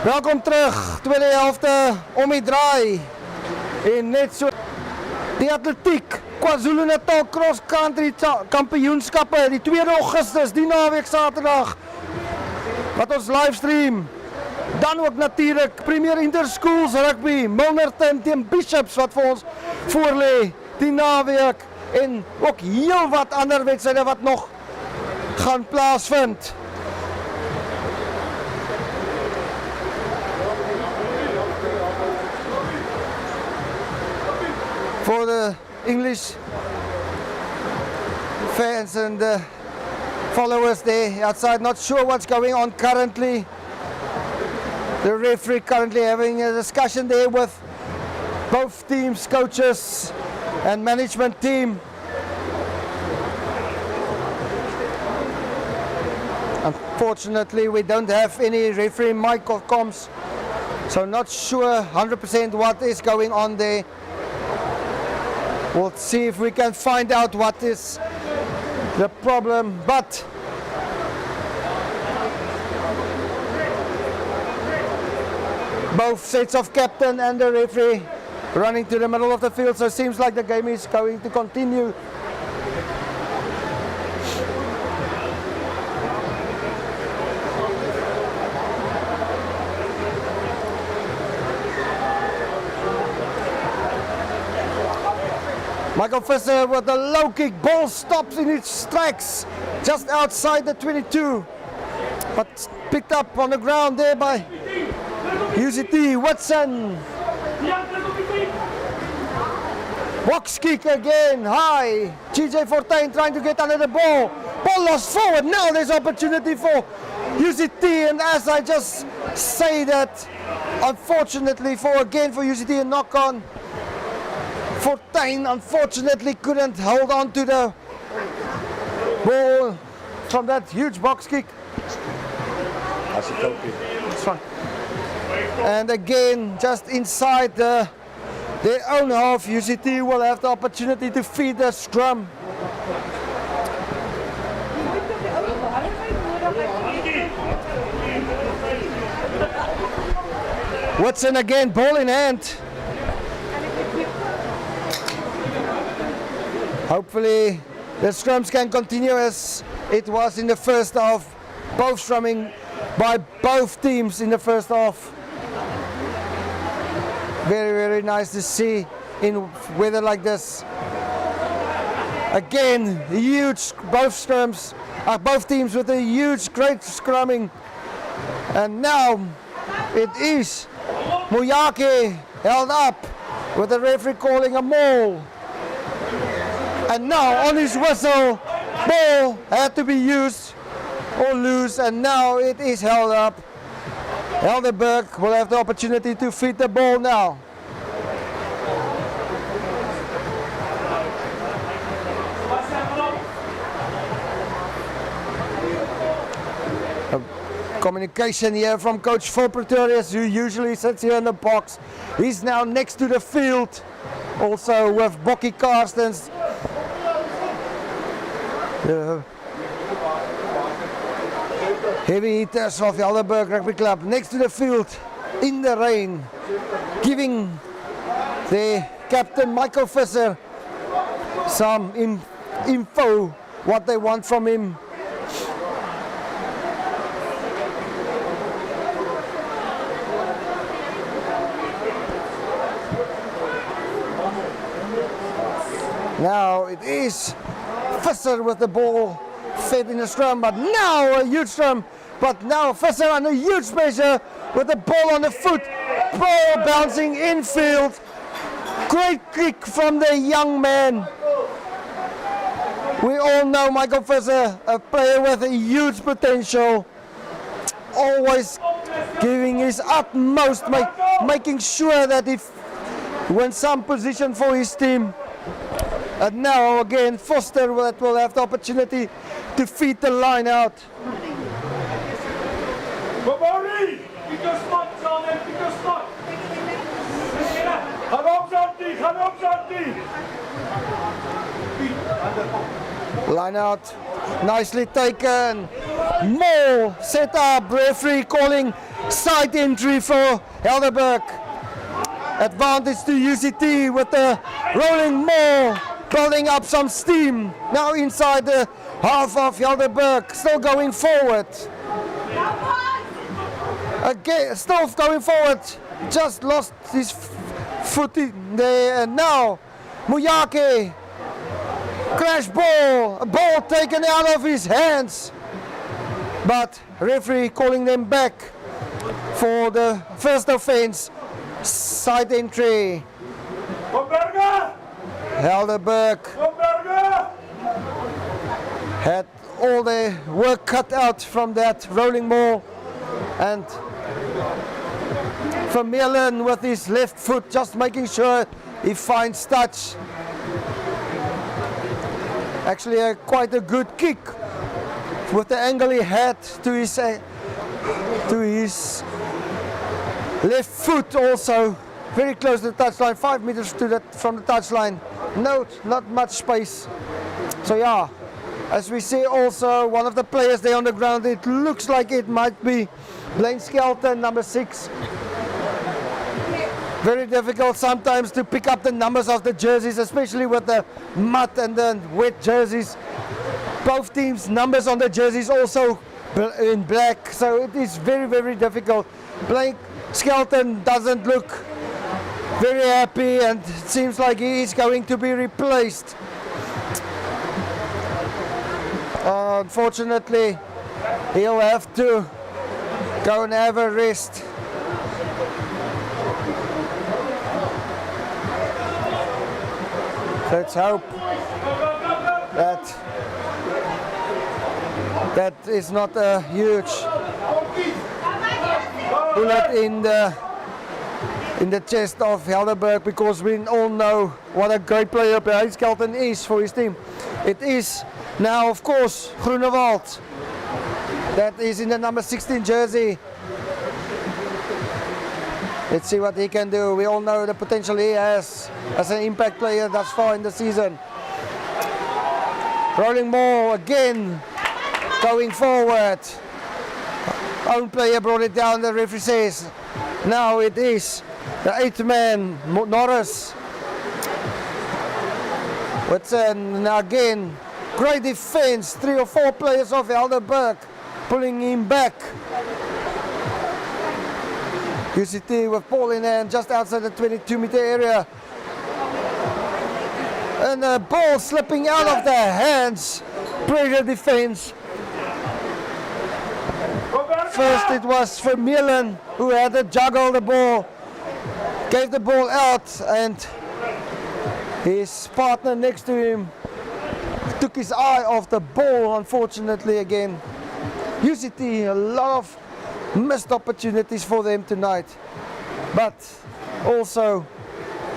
Welkom terug, tweede helfte om die draai. En net so die atletiek, KwaZulu-Natal Cross Country kampioenskappe, die 2 Augustus, die naweek Saterdag, wat ons livestream. Dan ook natuurlijk Premier Interschools Rugby, Milnerton teen Bishops wat vir ons voorlê die naweek. En ook heel wat ander wedstryde wat nog gaan plaasvind. For the English fans and the followers there outside, not sure what's going on currently. The referee currently having a discussion there with both teams, coaches and management team. Unfortunately, we don't have any referee mic or comms, so not sure 100% what is going on there. We'll see if we can find out what is the problem, but both sets of captain and the referee running to the middle of the field, so it seems like the game is going to continue. Michael Visser with a low kick, ball stops in its tracks just outside the 22, but picked up on the ground there by UCT Watson. Box kick again, high. GJ Fortuin trying to get under the ball. Ball lost forward. Now there's opportunity for UCT, and as I just say that, unfortunately for UCT a knock on. Fortuin unfortunately couldn't hold on to the ball from that huge box kick. It's fine. And again, just inside their own half, UCT will have the opportunity to feed the scrum. Watson again, ball in hand. Hopefully the scrums can continue as it was in the first half. Both scrumming by both teams in the first half. Very, very nice to see in weather like this. Again, huge, both teams with a huge, great scrumming. And now it is Muyake held up with the referee calling a maul. And now on his whistle, ball had to be used or loose, and now it is held up. Helderberg will have the opportunity to feed the ball now. Communication here from Coach Phil Pretorius, who usually sits here in the box. He's now next to the field, also with Bokkie Karstens. The heavy hitters of the Helderberg Rugby Club next to the field in the rain, giving the captain Michael Visser some info, what they want from him. Now it is Visser with the ball fed in the scrum, but now a huge scrum, but now Visser under huge pressure with the ball on the foot, ball bouncing infield. Great kick from the young man. We all know Michael Visser, a player with a huge potential, always giving his utmost, making sure that he wins some position for his team. And now again, Foster will have the opportunity to feed the line out. Line out, nicely taken. More set up, referee calling side entry for Helderberg. Advantage to UCT with the rolling maul, building up some steam. Now inside the half of Helderberg, still going forward. Again, still going forward, just lost his footing there, and now Muyake, crash ball, a ball taken out of his hands, but referee calling them back for the first offense, side entry. Helderberg had all their work cut out from that rolling maul, and Vermeulen with his left foot just making sure he finds touch. Actually quite a good kick with the angle he had to his left foot, also very close to the touchline, 5 meters from the touchline. Note, not much space. So yeah, as we see also one of the players there on the ground, it looks like it might be Blaine Skelton, number 6. Very difficult sometimes to pick up the numbers of the jerseys, especially with the mud and the wet jerseys. Both teams' numbers on the jerseys also in black, so it is very, very difficult. Blaine Skelton doesn't look very happy, and it seems like he is going to be replaced. Unfortunately, he'll have to go and have a rest. Let's hope that that is not a huge bullet in the chest of Helderberg, because we all know what a great player Blaine Skelton is for his team. It is now, of course, Groenewald that is in the number 16 jersey. Let's see what he can do. We all know the potential he has as an impact player thus far in the season. Rolling maul again, going forward. Own player brought it down, the referee says. Now it is the 8th man, Norris. Watson again, great defense, 3 or 4 players of Helderberg pulling him back. UCT with ball in hand just outside the 22-meter area. And the ball slipping out of their hands. Pressure defense. First it was Vermeulen who had to juggle the ball. Gave the ball out, and his partner next to him took his eye off the ball, unfortunately again. UCT, a lot of missed opportunities for them tonight, but also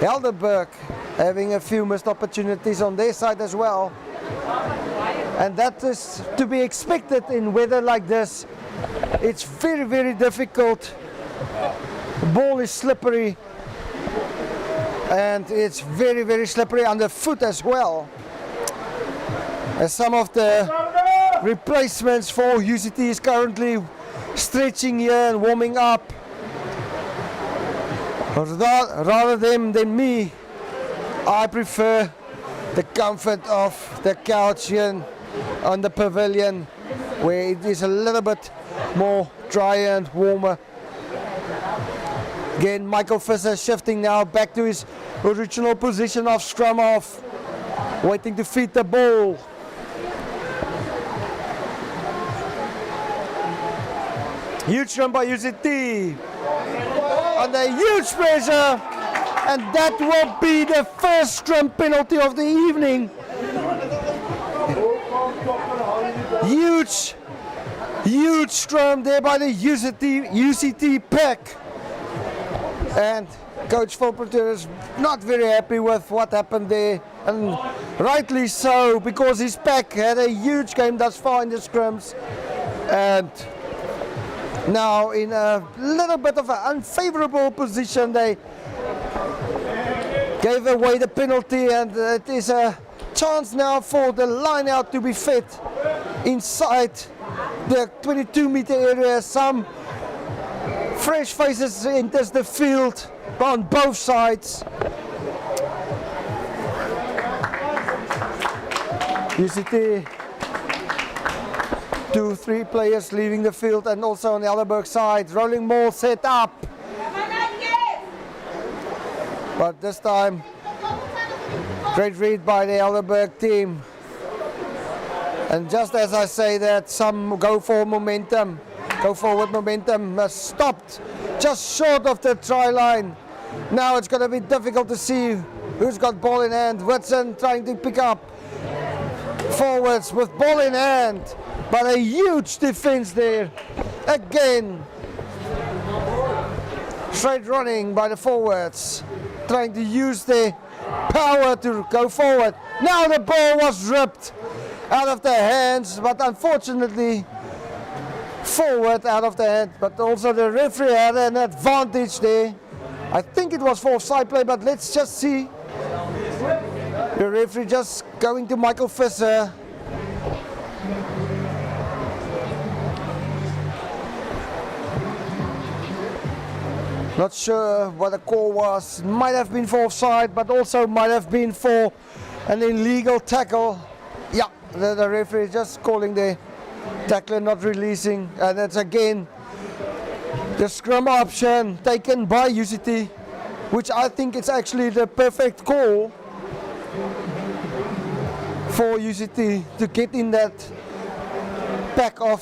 Helderberg having a few missed opportunities on their side as well, and that is to be expected in weather like this. It's very, very difficult. The ball is slippery, and it's very, very slippery underfoot as well, as some of the replacements for UCT is currently stretching here and warming up. Rather than me, I prefer the comfort of the couch here on the pavilion, where it is a little bit more drier and warmer. Again, Michael Visser shifting now back to his original position of scrum half, waiting to feed the ball. Huge run by UCT, under huge pressure, and that will be the first scrum penalty of the evening. Huge scrum there by the UCT pack, and Coach Volperteur is not very happy with what happened there, and rightly so, because his pack had a huge game thus far in the scrums, and now in a little bit of an unfavorable position. They gave away the penalty, and it is a chance now for the line out to be fed inside the 22-meter area. Some Fresh faces enters the field on both sides. UCT, 2-3 players leaving the field, and also on the Helderberg side, rolling ball set up. But this time, great read by the Helderberg team. And just as I say that, some go forward momentum stopped just short of the try line. Now it's going to be difficult to see who's got ball in hand. Watson trying to pick up forwards with ball in hand, but a huge defense there. Again, straight running by the forwards, trying to use their power to go forward. Now the ball was ripped out of their hands, but unfortunately forward out of the hand, but also the referee had an advantage there. I think it was for offside play, but let's just see. The referee just going to Michael Visser. Not sure what the call was. Might have been for offside, but also might have been for an illegal tackle. Yeah, the referee is just calling the tackler not releasing, and it's again the scrum option taken by UCT, which I think is actually the perfect call for UCT to get in that pack of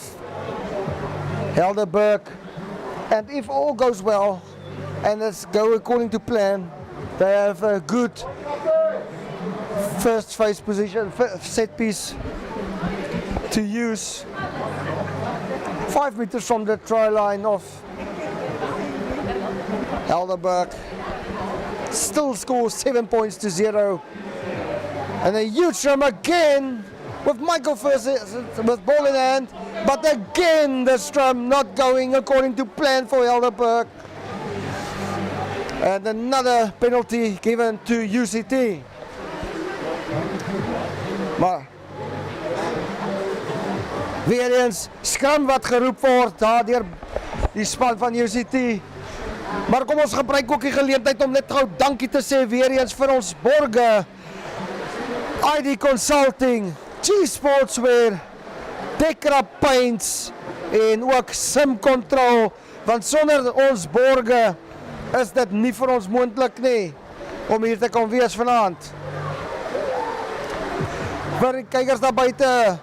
Helderberg. And if all goes well and let's go according to plan, they have a good first phase position, set piece to use 5 meters from the try line of Helderberg. Still scores 7 points to 0. And a huge run again with Michael Visser with ball in hand, but again the scrum not going according to plan for Helderberg. And another penalty given to UCT. Maar weer eens scrum wat geroep word daar deur die span van UCT. Maar kom ons gebruik ook die geleentheid om net gou dankie te sê weer eens vir ons borge. ID Consulting, G-Sportswear, Dekra Paints en ook Sim Control, want sonder ons borge is dit nie vir ons moontlik nie om hier te kan wees vanaand. Vir die kykers daar buite,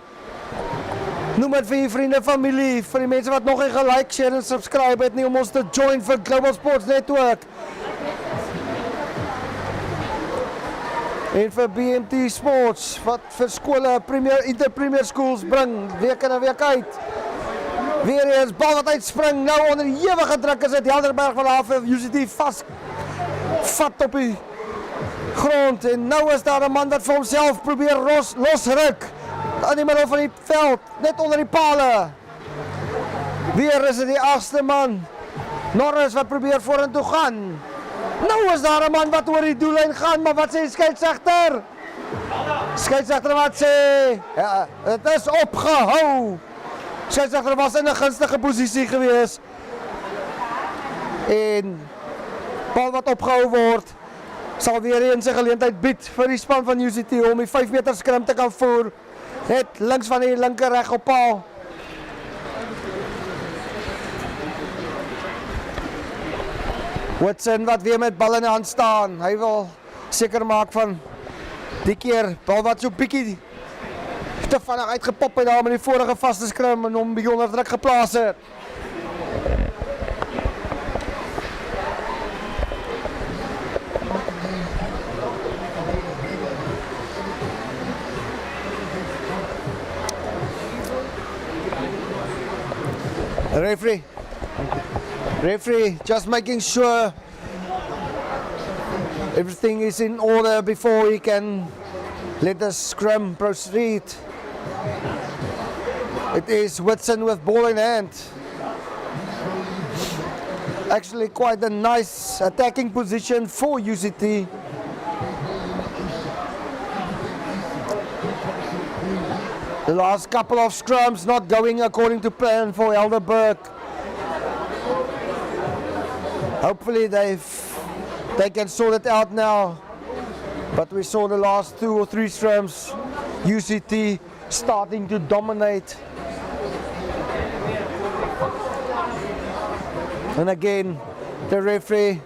noem het vir die vriende, familie, vir die mense wat nog nie gelike, share en subscribe het nie om ons te join vir Global Sports Network. En vir BMT Sports, wat vir skole, inter-premier schools bring, week in en week uit. Weer eens, bal wat uitspring, nou onder die ewige druk is het Helderberg van af, UCT vast vat op die grond. En nou is daar 'n man wat vir homself probeer losruk aan die middel van die veld, net onder die pale. Weer is dit die 8ste man, Norris, wat probeer vorentoe gaan. Nou is daar 'n man wat oor die doellyn gaan, maar wat sê die skeieregter? Skeieregter wat sê? Ja, dit is opgehou. Skeieregter was in 'n gunstige posisie gewees. En bal wat opgehou word, sal weer eens 'n geleentheid bied vir die span van UCT om die 5 meter skrim te kan voer, net links van die linker reg op paal. Watson wat weer met bal in die hand staan, hy wil seker maak van die keer, bal wat so bietjie te vinnig uitgepop het daar met die vorige vaste skrim en hom bietjie onder druk geplaas het. Referee, just making sure everything is in order before he can let the scrum proceed. It is Watson with ball in hand. Actually quite a nice attacking position for UCT. The last couple of scrums not going according to plan for Helderberg. Hopefully they can sort it out now. But we saw the last 2 or 3 scrums, UCT starting to dominate. And again, the referee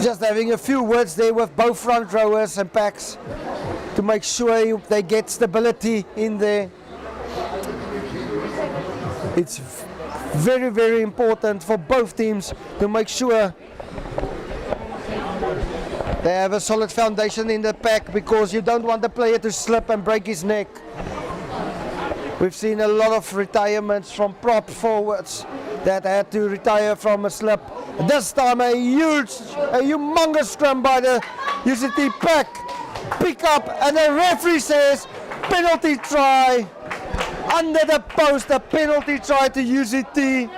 just having a few words there with both front rowers and packs to make sure they get stability in there. It's very, very important for both teams to make sure they have a solid foundation in the pack, because you don't want the player to slip and break his neck. We've seen a lot of retirements from prop forwards that had to retire from a slip. This time a humongous scrum by the UCT pack. Pick up, and the referee says penalty try. Under the post, a penalty try to UCT.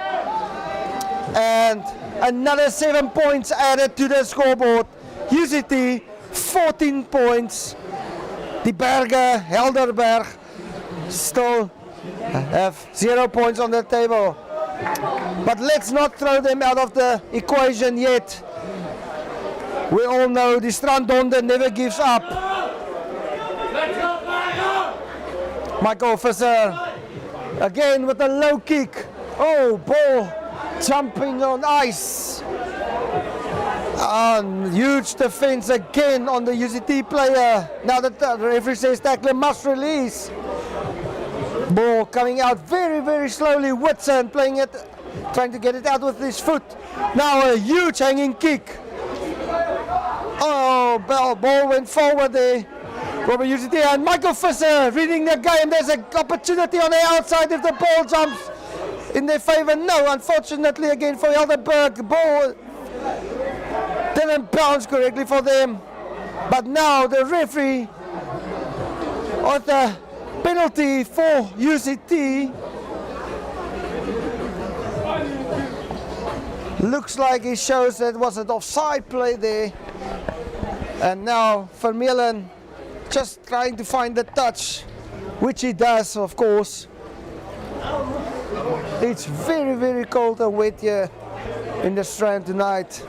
And another 7 points added to the scoreboard. UCT 14 points. Die Berge, Helderberg still have 0 points on the table. But let's not throw them out of the equation yet. We all know the Strandonde never gives up. Michael Visser again with a low kick. Oh, ball jumping on ice. Huge defense again on the UCT player. Now that the referee says tackler must release. Ball coming out very, very slowly. Whitson playing it, trying to get it out with his foot. Now a huge hanging kick. Oh, ball went forward there. Robert UCT and Michael Visser reading the game. There's an opportunity on the outside if the ball jumps in their favor. No, unfortunately again for Helderberg. Ball didn't bounce correctly for them. But now the referee on the penalty for UCT. Looks like he shows that it was an offside play there. And now Vermeulen just trying to find the touch, which he does, of course. It's very, very cold and wet here in the Strand tonight.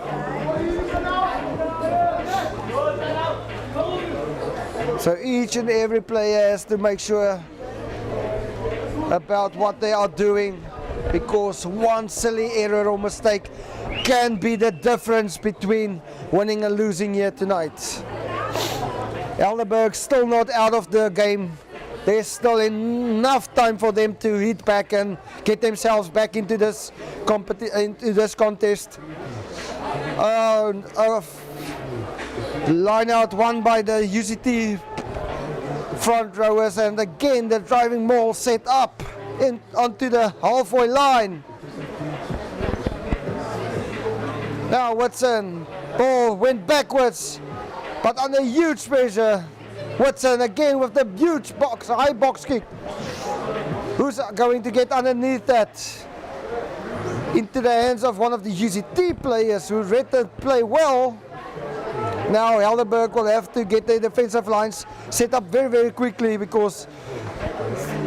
So each and every player has to make sure about what they are doing, because one silly error or mistake can be the difference between winning and losing here tonight. Helderberg still not out of the game. There's still enough time for them to hit back and get themselves back into this contest. Line out won by the UCT front rowers, and again the driving maul set up onto the halfway line. Now Whitson, ball went backwards, but under huge pressure. Whitson again with the huge high box kick. Who's going to get underneath that? Into the hands of one of the UCT players who read the play well. Now Helderberg will have to get their defensive lines set up very, very quickly, because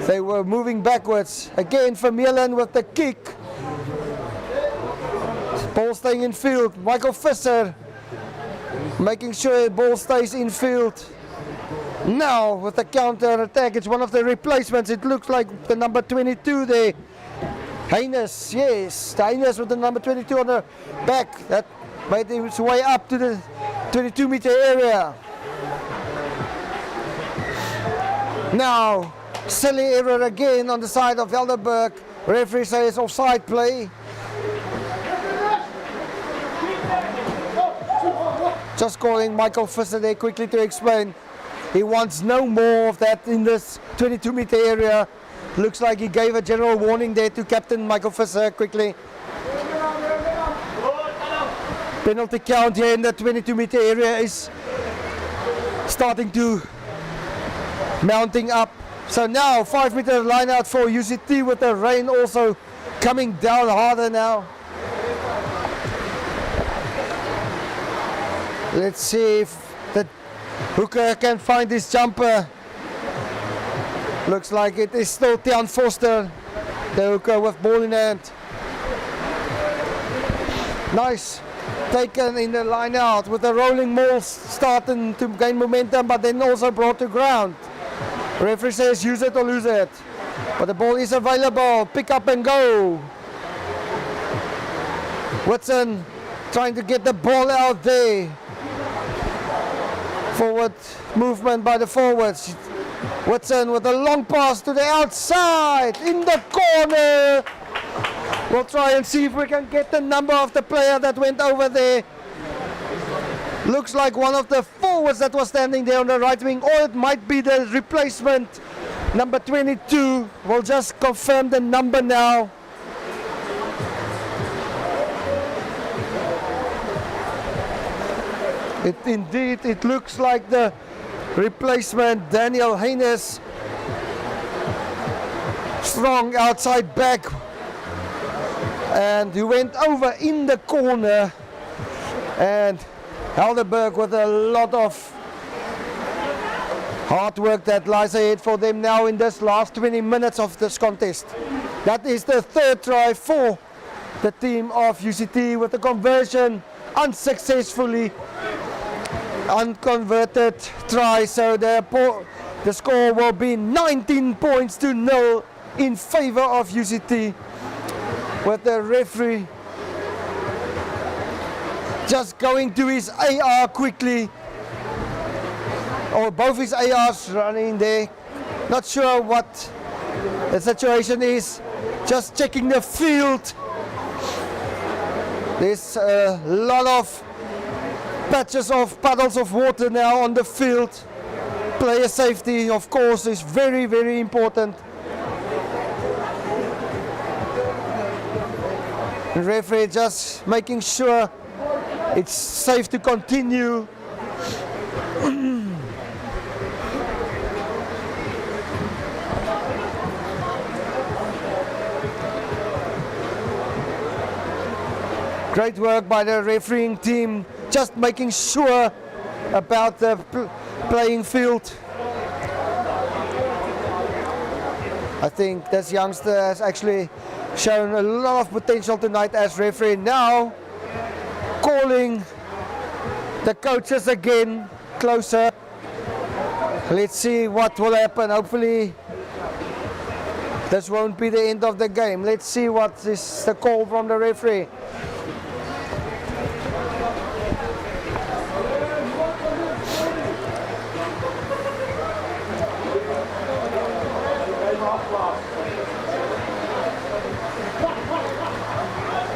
they were moving backwards. Again Vermeulen with the kick. Ball staying in field. Michael Visser making sure the ball stays in field. Now with the counter attack, it's one of the replacements. It looks like the number 22 there. Heines, yes, Heines with the number 22 on the back. That made his way up to the 22-meter area. Now, silly error again on the side of Helderberg. Referee says offside play. Just calling Michael Visser there quickly to explain. He wants no more of that in this 22-meter area. Looks like he gave a general warning there to Captain Michael Visser quickly. Penalty count here in the 22-meter area is starting to mounting up. So now 5-meter line out for UCT, with the rain also coming down harder now. Let's see if the hooker can find his jumper. Looks like it is still Tian Foster, the hooker with ball in hand. Nice taken in the line out with the rolling maul starting to gain momentum, but then also brought to ground. Referee says use it or lose it. But the ball is available. Pick up and go. Watson trying to get the ball out there. Forward movement by the forwards. Watson with a long pass to the outside in the corner. We'll try and see if we can get the number of the player that went over there. Looks like one of the forwards that was standing there on the right wing, or it might be the replacement, number 22. We'll just confirm the number now. It looks like the replacement, Daniel Haynes. Strong outside back. And he went over in the corner, and Helderberg with a lot of hard work that lies ahead for them now in this last 20 minutes of this contest. That is the third try for the team of UCT with the conversion unsuccessfully. Unconverted try, so the score will be 19 points to 0 in favor of UCT, with the referee just going to his AR quickly, or both his ARs running there. Not sure what the situation is, just checking the field. There's a lot of patches of puddles of water now on the field. Player safety, of course, is very, very important. The referee just making sure it's safe to continue. Great work by the refereeing team, just making sure about the playing field. I think this youngster has actually shown a lot of potential tonight as referee. Now calling the coaches again closer. Let's see what will happen. Hopefully this won't be the end of the game. Let's see what is the call from the referee.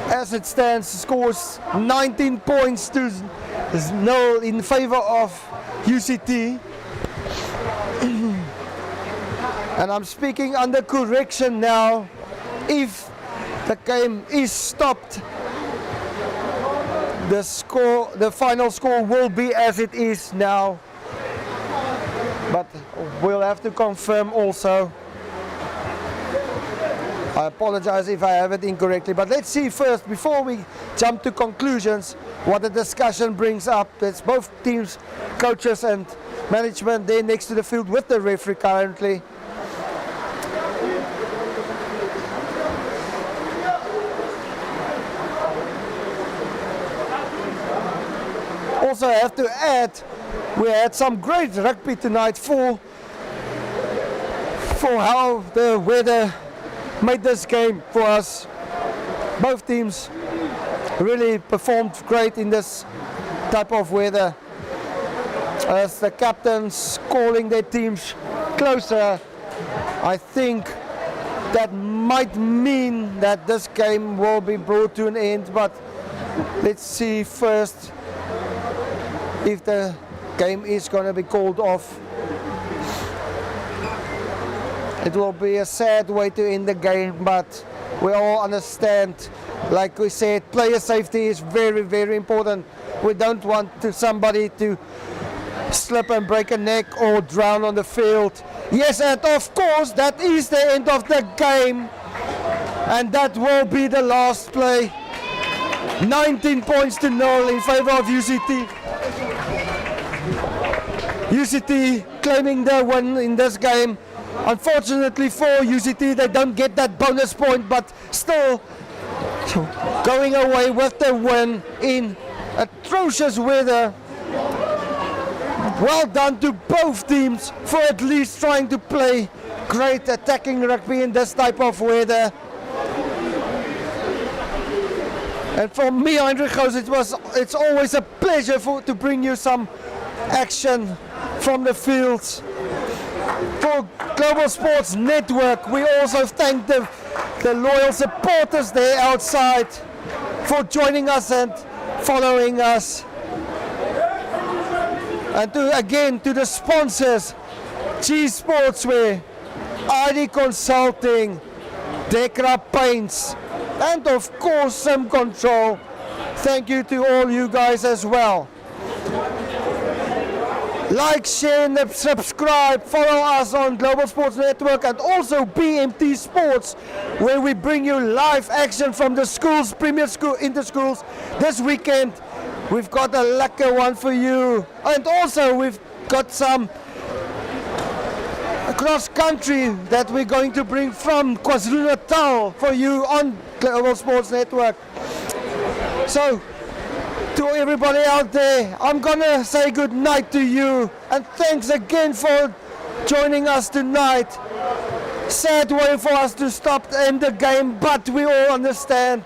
As it stands, scores 19 points to 0 in favor of UCT. And I'm speaking under correction now. If the game is stopped, the final score will be as it is now. But we'll have to confirm also. I apologize if I have it incorrectly, but let's see first, before we jump to conclusions, what the discussion brings up. It's both teams, coaches and management there next to the field with the referee currently. Also, I have to add, we had some great rugby tonight for how the weather made this game for us. Both teams really performed great in this type of weather. As the captains calling their teams closer, I think that might mean that this game will be brought to an end, but let's see first if the game is going to be called off. It will be a sad way to end the game, but we all understand, like we said, player safety is very, very important. We don't want somebody to slip and break a neck or drown on the field. Yes, and of course, that is the end of the game. And that will be the last play. 19 points to 0 in favor of UCT. UCT claiming the win in this game. Unfortunately for UCT, they don't get that bonus point, but still going away with the win in atrocious weather. Well done to both teams for at least trying to play great attacking rugby in this type of weather. And for me, Heinrich Gous, it's always a pleasure to bring you some action from the fields. For Global Sports Network, we also thank the loyal supporters there outside for joining us and following us. And again to the sponsors, G Sportswear, ID Consulting, Decra Paints, and of course Sim Control. Thank you to all you guys as well. Like, share and subscribe, follow us on Global Sports Network and also BMT Sports, where we bring you live action from the schools, Premier School, Inter Schools. This weekend we've got a lucky one for you, and also we've got some cross country that we're going to bring from KwaZulu-Natal for you on Global Sports Network. So to everybody out there, I'm gonna say good night to you, and thanks again for joining us tonight. Sad way for us to stop and end the game, but we all understand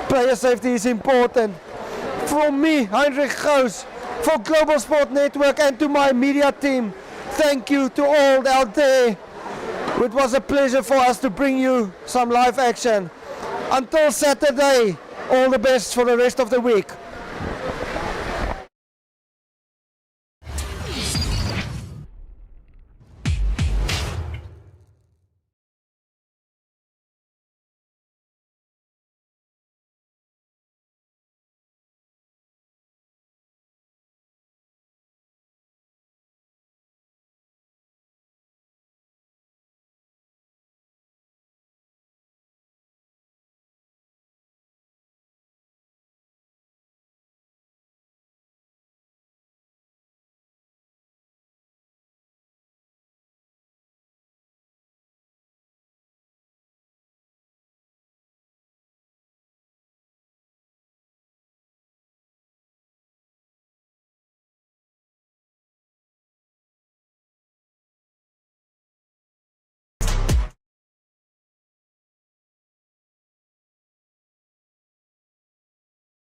player safety is important. From me, Heinrich Gous, for Global Sport Network, and to my media team, thank you to all out there. It was a pleasure for us to bring you some live action. Until Saturday, all the best for the rest of the week.